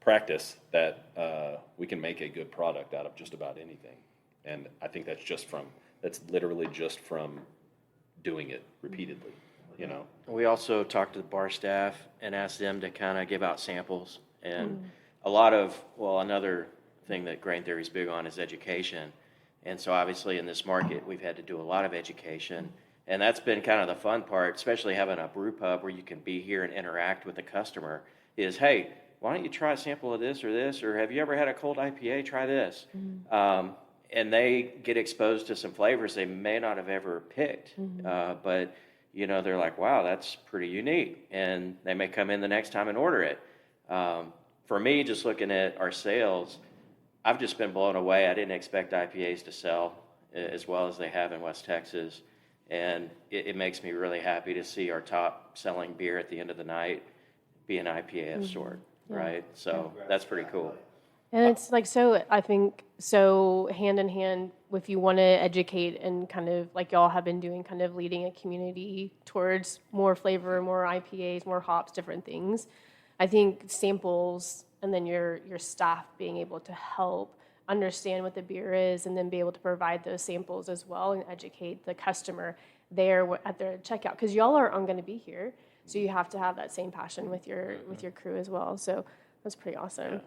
practice that we can make a good product out of just about anything. And I think that's literally just from doing it repeatedly, you know. We also talked to the bar staff and asked them to kind of give out samples. And another thing that Grain Theory is big on is education. And so obviously in this market, we've had to do a lot of education. And that's been kind of the fun part, especially having a brew pub where you can be here and interact with the customer, is, hey, why don't you try a sample of this, or have you ever had a cold IPA? Try this. And they get exposed to some flavors they may not have ever picked. But, you know, they're like, wow, that's pretty unique. And they may come in the next time and order it. For me, just looking at our sales, I've just been blown away. I didn't expect IPAs to sell as well as they have in West Texas. And it makes me really happy to see our top selling beer at the end of the night be an IPA of sort, right? So that's pretty cool. And it's like, so I think, so hand in hand, if you want to educate and kind of like y'all have been doing, kind of leading a community towards more flavor, more IPAs, more hops, different things. I think samples and then your staff being able to help understand what the beer is and then be able to provide those samples as well and educate the customer there at their checkout. Because y'all are going to be here, so you have to have that same passion with your crew as well. So that's pretty awesome.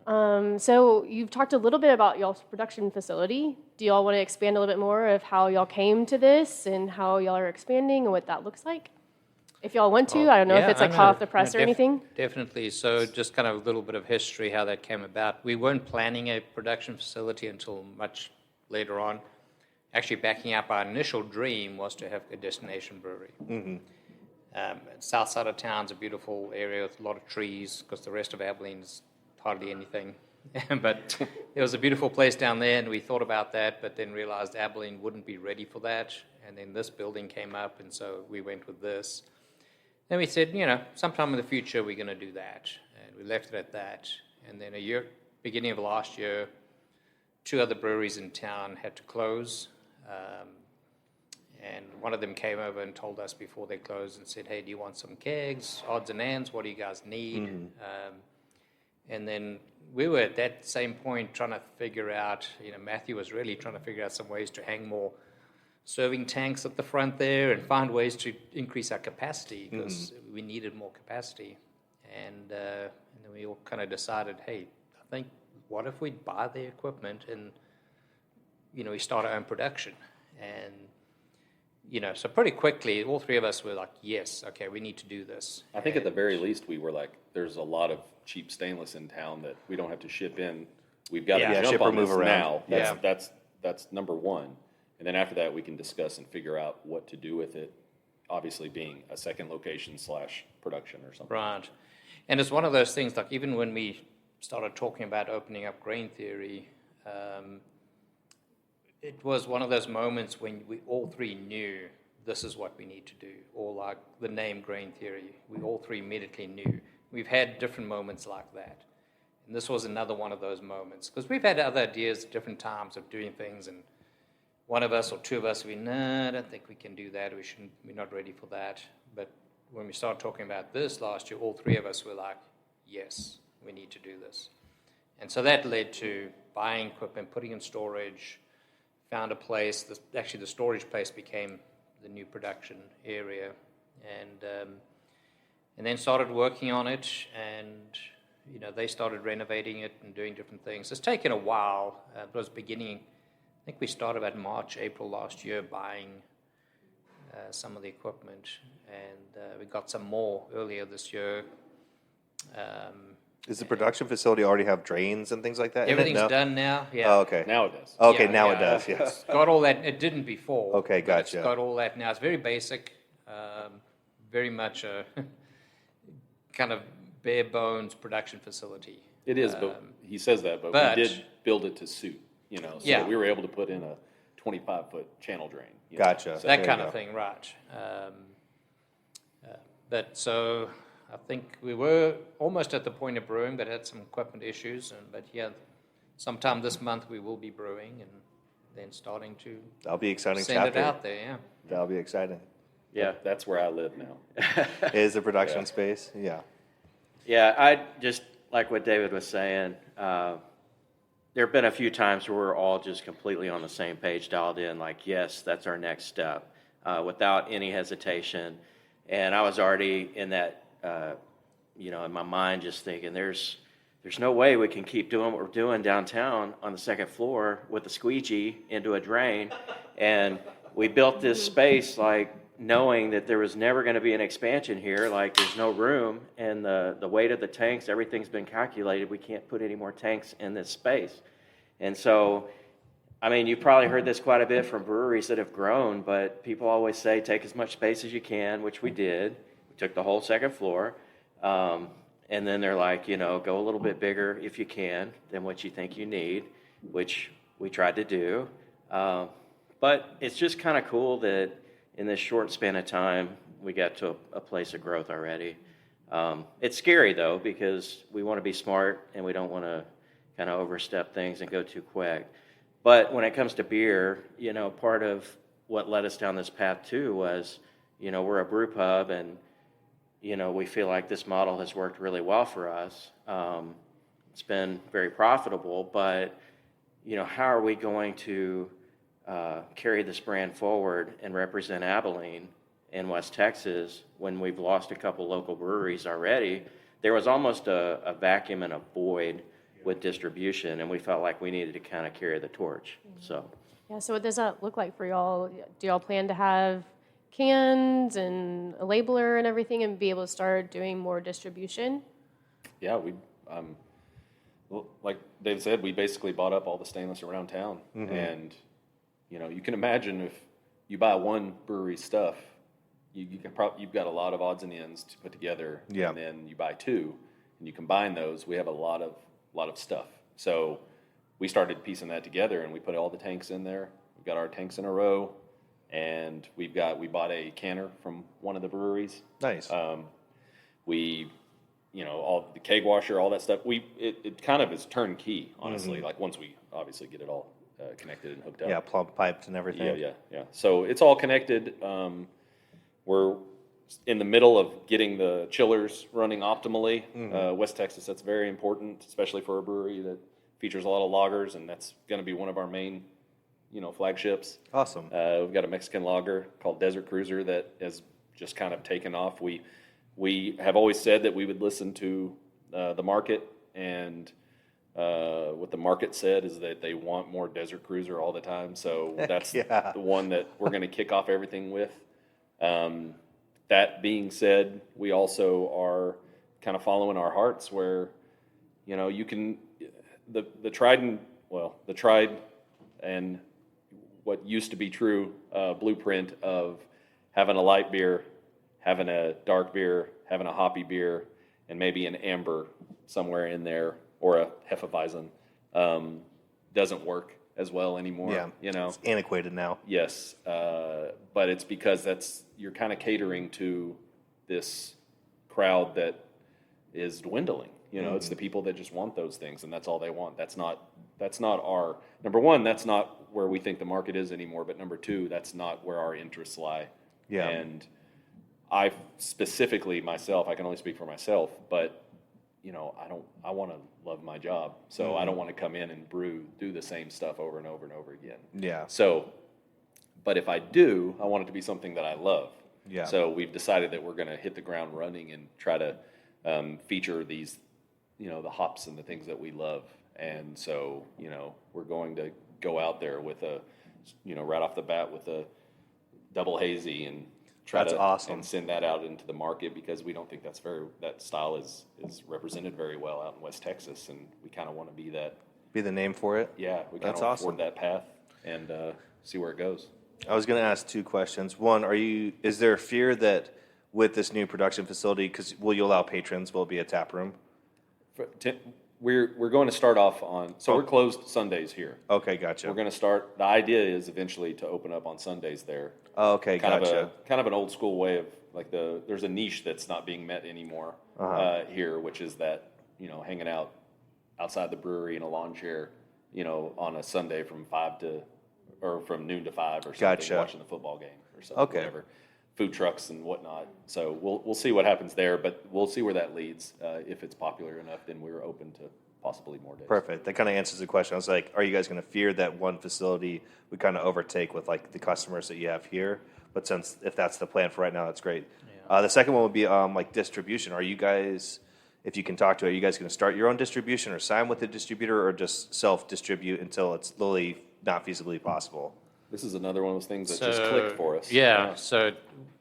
So you've talked a little bit about y'all's production facility. Do y'all want to expand a little bit more of how y'all came to this and how y'all are expanding and what that looks like? If y'all want to, I don't know if it's like hot off the press or anything. Definitely. So just kind of a little bit of history, how that came about. We weren't planning a production facility until much later on. Actually, backing up, our initial dream was to have a destination brewery. South side of town's a beautiful area with a lot of trees, because the rest of Abilene's hardly anything. But it was a beautiful place down there, and we thought about that, but then realized Abilene wouldn't be ready for that. And then this building came up, and so we went with this. Then we said, sometime in the future we're going to do that, and we left it at that. And then beginning of last year, 2 other breweries in town had to close, and one of them came over and told us before they closed and said, "Hey, do you want some kegs, odds and ends? What do you guys need?" And then we were at that same point trying to figure out. Matthew was really trying to figure out some ways to hang more serving tanks at the front there and find ways to increase our capacity, because we needed more capacity. And then we all kind of decided, hey, I think, what if we buy the equipment and, we start our own production? And, so pretty quickly, all 3 of us were like, yes, okay, we need to do this. I think at the very least, we were like, there's a lot of cheap stainless in town that we don't have to ship in. We've got to jump on this now. That's number one. And then after that, we can discuss and figure out what to do with it, obviously being a second location / production or something. Right. And it's one of those things, like even when we started talking about opening up Grain Theory, it was one of those moments when we all 3 knew this is what we need to do, or like the name Grain Theory. We all 3 immediately knew. We've had different moments like that. And this was another one of those moments, because we've had other ideas at different times of doing things, and one of us or 2 of us would be, no, I don't think we can do that. We're not ready for that. But when we started talking about this last year, all 3 of us were like, yes, we need to do this. And so that led to buying equipment, putting in storage, found a place. Actually, the storage place became the new production area. And then started working on it, and, they started renovating it and doing different things. It's taken a while. It was beginning, I think we started about March, April last year buying some of the equipment, and we got some more earlier this year. Does the production facility already have drains and things like that? Everything's done now. Yeah. Oh, okay. Now it does. Okay, now it does, yes. It's got all that. It didn't before. Okay, but gotcha. It's got all that now. It's very basic, very much a kind of bare bones production facility. It is, but he says that, but we did build it to suit, so we were able to put in a 25-foot channel drain. Gotcha. So that kind of thing, right. But so I think we were almost at the point of brewing, but had some equipment issues. But sometime this month we will be brewing, and then starting to That'll be exciting send chapter. it out there, yeah. That'll be exciting. Yeah. That's where I live now. Is the production space? Yeah. Yeah, I just, like what David was saying, there have been a few times where we're all just completely on the same page, dialed in, like, yes, that's our next step, without any hesitation. And I was already in that, in my mind, just thinking, there's no way we can keep doing what we're doing downtown on the second floor with a squeegee into a drain. And we built this space, like, knowing that there was never going to be an expansion here, like there's no room, and the weight of the tanks, everything's been calculated. We can't put any more tanks in this space. And so, I mean, you've probably heard this quite a bit from breweries that have grown, but people always say, take as much space as you can, which we did. We took the whole second floor. And then they're like, go a little bit bigger if you can than what you think you need, which we tried to do. But it's just kind of cool that in this short span of time, we got to a place of growth already. It's scary, though, because we want to be smart and we don't want to kind of overstep things and go too quick. But when it comes to beer, part of what led us down this path, too, was, we're a brew pub, and, we feel like this model has worked really well for us. It's been very profitable, but, how are we going to carry this brand forward and represent Abilene in West Texas when we've lost a couple local breweries already? There was almost a vacuum and a void with distribution, and we felt like we needed to kind of carry the torch. So, Yeah, so what does that look like for y'all? Do y'all plan to have cans and a labeler and everything and be able to start doing more distribution? Yeah, well, like Dave said, we basically bought up all the stainless around town. And, you can imagine if you buy one brewery stuff, you've got a lot of odds and ends to put together. Yeah. And then you buy two, and you combine those, we have a lot of stuff. So we started piecing that together, and we put all the tanks in there. We've got our tanks in a row, and we bought a canner from one of the breweries. Nice. All the keg washer, all that stuff. It kind of is turnkey, honestly. Like once we obviously get it all connected and hooked up. Yeah, plumb piped and everything. Yeah. So it's all connected. We're in the middle of getting the chillers running optimally. West Texas, that's very important, especially for a brewery that features a lot of lagers, and that's going to be one of our main, flagships. Awesome. We've got a Mexican lager called Desert Cruiser that has just kind of taken off. We have always said that we would listen to the market, and what the market said is that they want more Desert Cruiser all the time. So that's the one that we're going to kick off everything with. That being said, we also are kind of following our hearts where, you can, the tried and what used to be true blueprint of having a light beer, having a dark beer, having a hoppy beer, and maybe an amber somewhere in there, or a Hefeweizen, doesn't work as well anymore. Yeah, it's antiquated now. Yes, but it's because you're kind of catering to this crowd that is dwindling. It's the people that just want those things, and that's all they want. That's not our number one. That's not where we think the market is anymore. But number two, that's not where our interests lie. Yeah. And I specifically myself, I can only speak for myself, but I want to love my job. So I don't want to come in and do the same stuff over and over and over again. Yeah. So, but if I do, I want it to be something that I love. Yeah. So we've decided that we're going to hit the ground running and try to feature these, the hops and the things that we love. And so, we're going to go out there with right off the bat with a double hazy and That's awesome. and send that out into the market, because we don't think that style is represented very well out in West Texas, and we kind of want to be the name for it. Yeah, we kind That's of awesome. forward that path and see where it goes. I was going to ask two questions. One, is there a fear that with this new production facility, because will you allow patrons? Will it be a tap room? We're going to start off on, so we're closed Sundays here. Okay, gotcha. We're going to start, the idea is eventually to open up on Sundays there. Oh, okay, gotcha. Kind of an old school way of, like, there's a niche that's not being met anymore here, which is that, hanging out outside the brewery in a lawn chair, on a Sunday from noon to 5 or something, Gotcha. watching the football game or something, Okay. whatever. Food trucks and whatnot. So we'll see what happens there, but we'll see where that leads. If it's popular enough, then we're open to possibly more days. Perfect. That kind of answers the question. I was like, are you guys going to fear that one facility would kind of overtake with like the customers that you have here? But if that's the plan for right now, that's great. Yeah. The second one would be like distribution. Are you guys, if you can talk to it, are you guys going to start your own distribution or sign with a distributor, or just self-distribute until it's literally not feasibly possible? This is another one of those things that just clicked for us. Yeah, so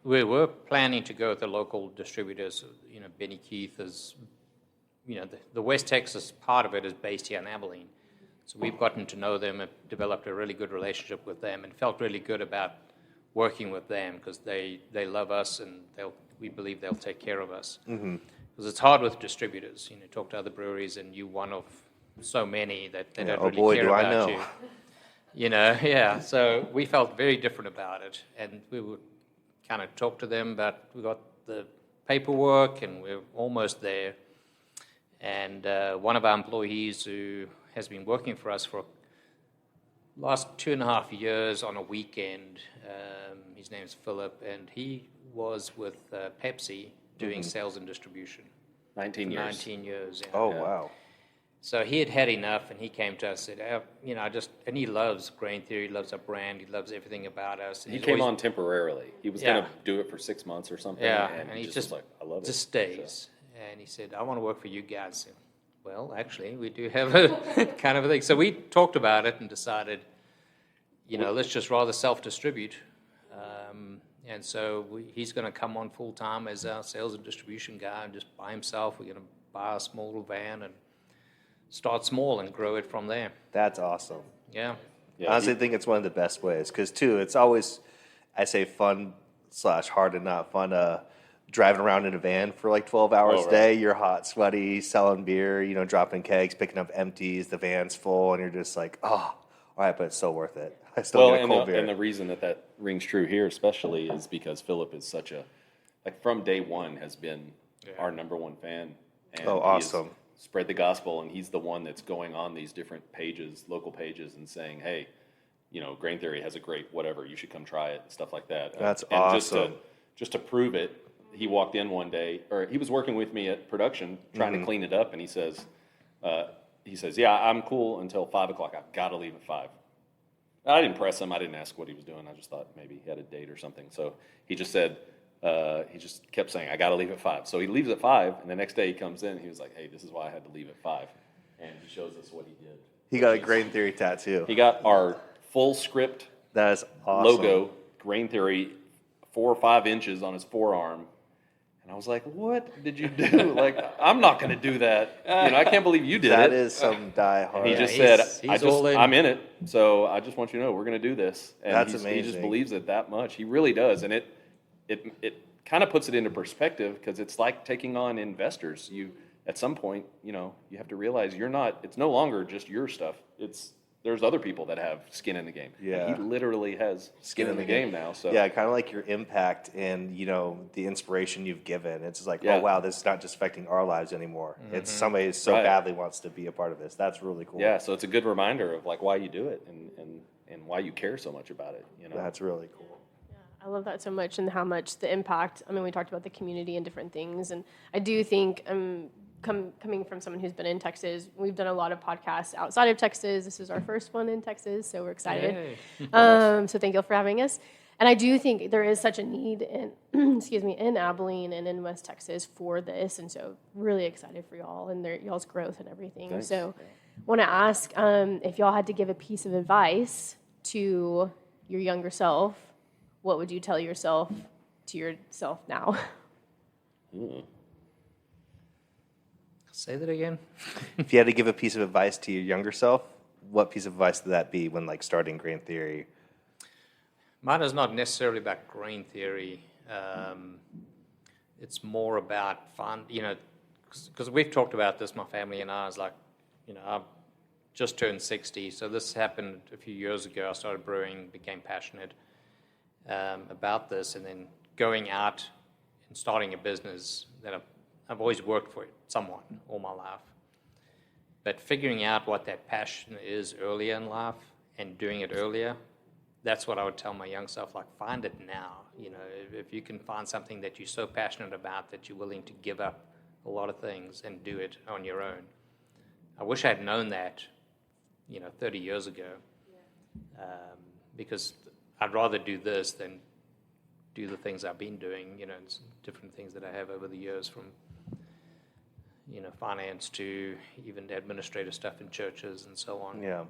we were planning to go with the local distributors. Benny Keith is, the West Texas part of it is based here in Abilene. So we've gotten to know them and developed a really good relationship with them, and felt really good about working with them, because they love us, and we believe they'll take care of us. Because it's hard with distributors. Talk to other breweries, and you're one of so many that they don't really care about you. Yeah. So we felt very different about it, and we would kind of talk to them about, we got the paperwork, and we're almost there. And one of our employees, who has been working for us for the last 2.5 years on a weekend, his name's Philip, and he was with Pepsi doing sales and distribution. 19 years. 19 years, yeah. Oh, wow. So he had enough, and he came to us and said, and he loves Grain Theory, he loves our brand, he loves everything about us. He came on temporarily. He was going to do it for 6 months or something. Yeah, and he just was like, I love it. just stays. And he said, I want to work for you guys. Well, actually, we do have a kind of a thing. So we talked about it and decided, let's just rather self-distribute. And so he's going to come on full-time as our sales and distribution guy, and just by himself. We're going to buy a small little van and start small and grow it from there. That's awesome. Yeah. I honestly think it's one of the best ways because, too, it's always, I say, fun/hard and not fun driving around in a van for like 12 hours a day. You're hot, sweaty, selling beer, dropping kegs, picking up empties, the van's full, and you're just like, oh, all right, but it's so worth it. I still get a cold beer. And the reason that rings true here especially is because Philip is such a, from day one has been our number one fan. And awesome. Spread the gospel, and he's the one that's going on these different pages, local pages, and saying, hey, Grain Theory has a great whatever, you should come try it, and stuff like that. That's and awesome. Just to prove it, he walked in one day, or he was working with me at production, trying to clean it up, and he says, yeah, I'm cool until 5 o'clock. I've got to leave at 5. I didn't press him. I didn't ask what he was doing. I just thought maybe he had a date or something. So he just said, he just kept saying, I got to leave at 5. So he leaves at 5, and the next day he comes in, and he was like, hey, this is why I had to leave at 5. And he shows us what he did. He got a Grain Theory tattoo. He got our full script That is awesome. logo, Grain Theory, 4 or 5 inches on his forearm. And I was like, what did you do? I'm not going to do that. I can't believe you did it. That is some diehard. And he just he's said, all in. I'm in it, so I just want you to know we're going to do this. And That's he amazing. just believes it that much. He really does. And it kind of puts it into perspective because it's like taking on investors. At some point, you have to realize it's no longer just your stuff. There's other people that have skin in the game. Yeah. And he literally has skin in the game now. So Yeah, kind of like your impact and, the inspiration you've given. It's just like, Yeah. oh, wow, this is not just affecting our lives anymore. It's somebody who so Right. badly wants to be a part of this. That's really cool. yeah, so it's a good reminder of why you do it and why you care so much about it. That's really cool. I love that so much and how much the impact. I mean, we talked about the community and different things, and I do think coming from someone who's been in Texas, we've done a lot of podcasts outside of Texas. This is our first one in Texas, so we're excited. So thank you for having us. And I do think there is such a need in, in Abilene and in West Texas for this, and so really excited for y'all and y'all's growth and everything. Thanks. So, want to ask if y'all had to give a piece of advice to your younger self, what would you tell yourself to yourself now? Say that again. If you had to give a piece of advice to your younger self, what piece of advice would that be when starting Grain Theory? Mine is not necessarily about Grain Theory. It's more about fun, because we've talked about this, my family and I, I've just turned 60, so this happened a few years ago. I started brewing, became passionate about this, and then going out and starting a business that I've always worked for someone all my life. But figuring out what that passion is earlier in life and doing it earlier, that's what I would tell my young self, find it now. If you can find something that you're so passionate about that you're willing to give up a lot of things and do it on your own. I wish I had known that, 30 years ago, because I'd rather do this than do the things I've been doing, it's different things that I have over the years from, finance to even administrative stuff in churches and so on. Yeah.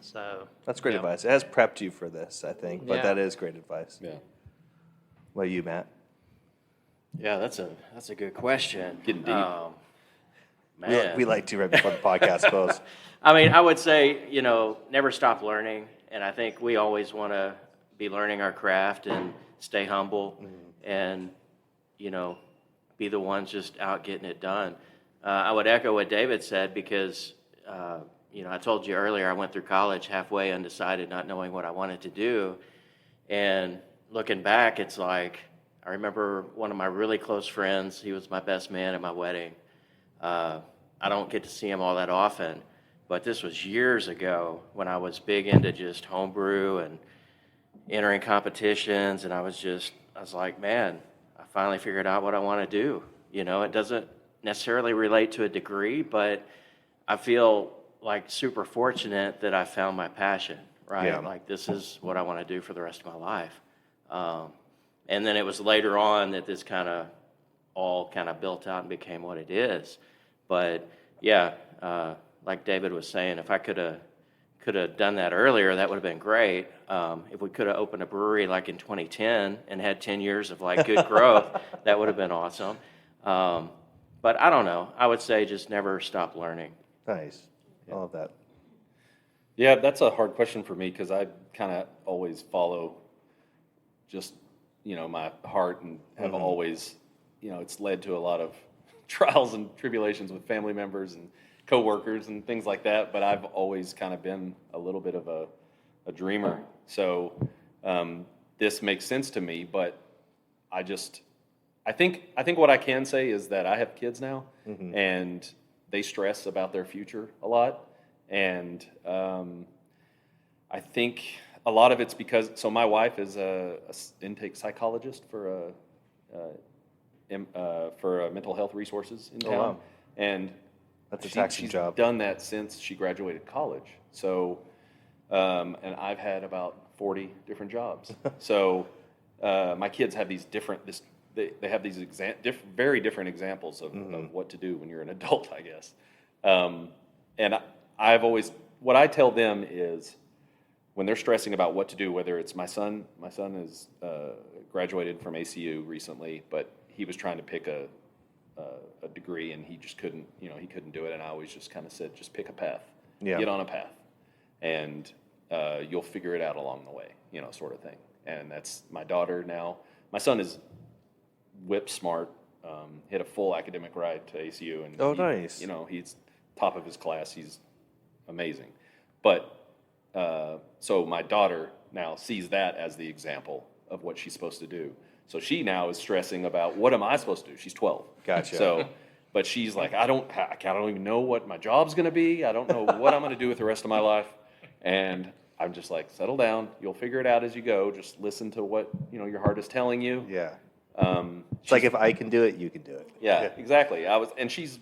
So That's great advice. It has prepped you for this, I think, but Yeah. that is great advice. Yeah. What about you, Matt? Yeah, that's a good question. Getting deep. Man. We like to right before the podcast close. I mean, I would say, never stop learning. And I think we always want to be learning our craft and stay humble and, be the ones just out getting it done. I would echo what David said because, I told you earlier I went through college halfway undecided, not knowing what I wanted to do. And looking back, it's like I remember one of my really close friends. He was my best man at my wedding. I don't get to see him all that often, but this was years ago when I was big into just homebrew and entering competitions, and I was like, man, I finally figured out what I want to do. It doesn't necessarily relate to a degree, but I feel super fortunate that I found my passion, right? Yeah. This is what I want to do for the rest of my life. And then it was later on that this all built out and became what it is. But yeah, Like David was saying, if I could have done that earlier, that would have been great. If we could have opened a brewery like in 2010 and had 10 years of like good growth, that would have been awesome. But I don't know. I would say just never stop learning. Nice. I love that. Yeah, that's a hard question for me because I kind of always follow just, my heart and have always, it's led to a lot of trials and tribulations with family members and coworkers and things like that. But I've always kind of been a little bit of a dreamer. So this makes sense to me, but I think what I can say is that I have kids now and they stress about their future a lot. And I think a lot of it's because, so my wife is a intake psychologist for mental health resources in town. Oh, wow. And That's a taxing she's job. done that since she graduated college. So, and I've had about 40 different jobs. So my kids have these they have these very different examples of what to do when you're an adult, I guess. And I've always, what I tell them is when they're stressing about what to do, whether it's my son is graduated from ACU recently, but he was trying to pick a degree and he just couldn't, he couldn't do it. And I always just kind of said, just pick a path, get on a path, and you'll figure it out along the way, sort of thing. And that's my daughter now. My son is whip smart, hit a full academic ride to ACU, and nice. He's top of his class. He's amazing. But so my daughter now sees that as the example of what she's supposed to do. So she now is stressing about what am I supposed to do? She's 12. Gotcha. So, but she's like, I don't even know what my job's going to be. I don't know what I'm going to do with the rest of my life. And I'm just like, settle down. You'll figure it out as you go. Just listen to what your heart is telling you. Yeah. It's like if I can do it, you can do it. Yeah, exactly. And she's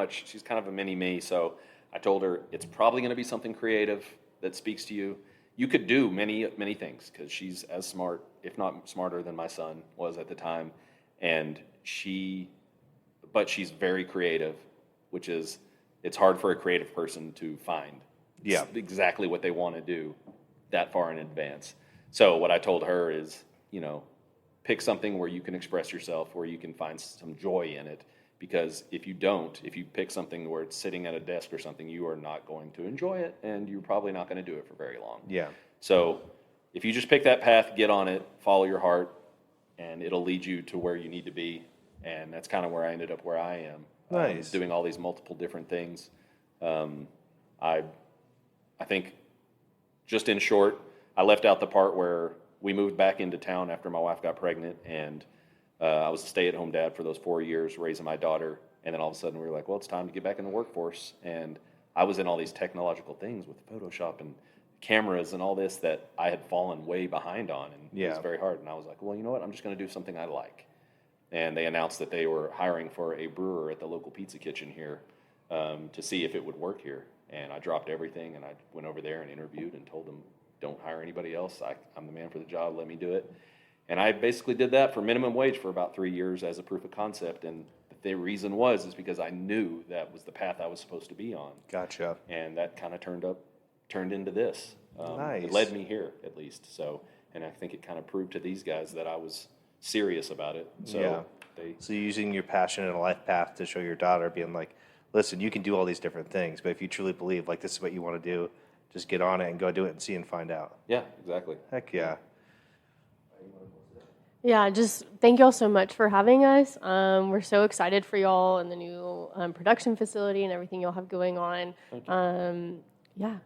she's kind of a mini me. So I told her it's probably going to be something creative that speaks to you. You could do many, many things because she's as smart, if not smarter than my son was at the time. And but she's very creative, which is, it's hard for a creative person to find exactly what they want to do that far in advance. So what I told her is, pick something where you can express yourself, where you can find some joy in it. Because if you pick something where it's sitting at a desk or something, you are not going to enjoy it, and you're probably not going to do it for very long. Yeah. So if you just pick that path, get on it, follow your heart, and it'll lead you to where you need to be. And that's kind of where I ended up where I am. Nice. Doing all these multiple different things. I think, just in short, I left out the part where we moved back into town after my wife got pregnant, and I was a stay-at-home dad for those 4 years, raising my daughter. And then all of a sudden we were like, well, it's time to get back in the workforce. And I was in all these technological things with Photoshop and cameras and all this that I had fallen way behind on. And it was very hard. And I was like, well, you know what? I'm just going to do something I like. And they announced that they were hiring for a brewer at the local pizza kitchen here to see if it would work here. And I dropped everything and I went over there and interviewed and told them, don't hire anybody else. I'm the man for the job. Let me do it. And I basically did that for minimum wage for about 3 years as a proof of concept. And the reason is because I knew that was the path I was supposed to be on. Gotcha. And that kind of turned into this. Nice. It led me here, at least. So, and I think it kind of proved to these guys that I was serious about it. So So using your passion and a life path to show your daughter, being like, listen, you can do all these different things, but if you truly believe like this is what you want to do, just get on it and go do it and see and find out. Yeah, exactly. Heck yeah. Yeah, just thank y'all so much for having us. We're so excited for y'all and the new production facility and everything y'all have going on. Thank you. Yeah,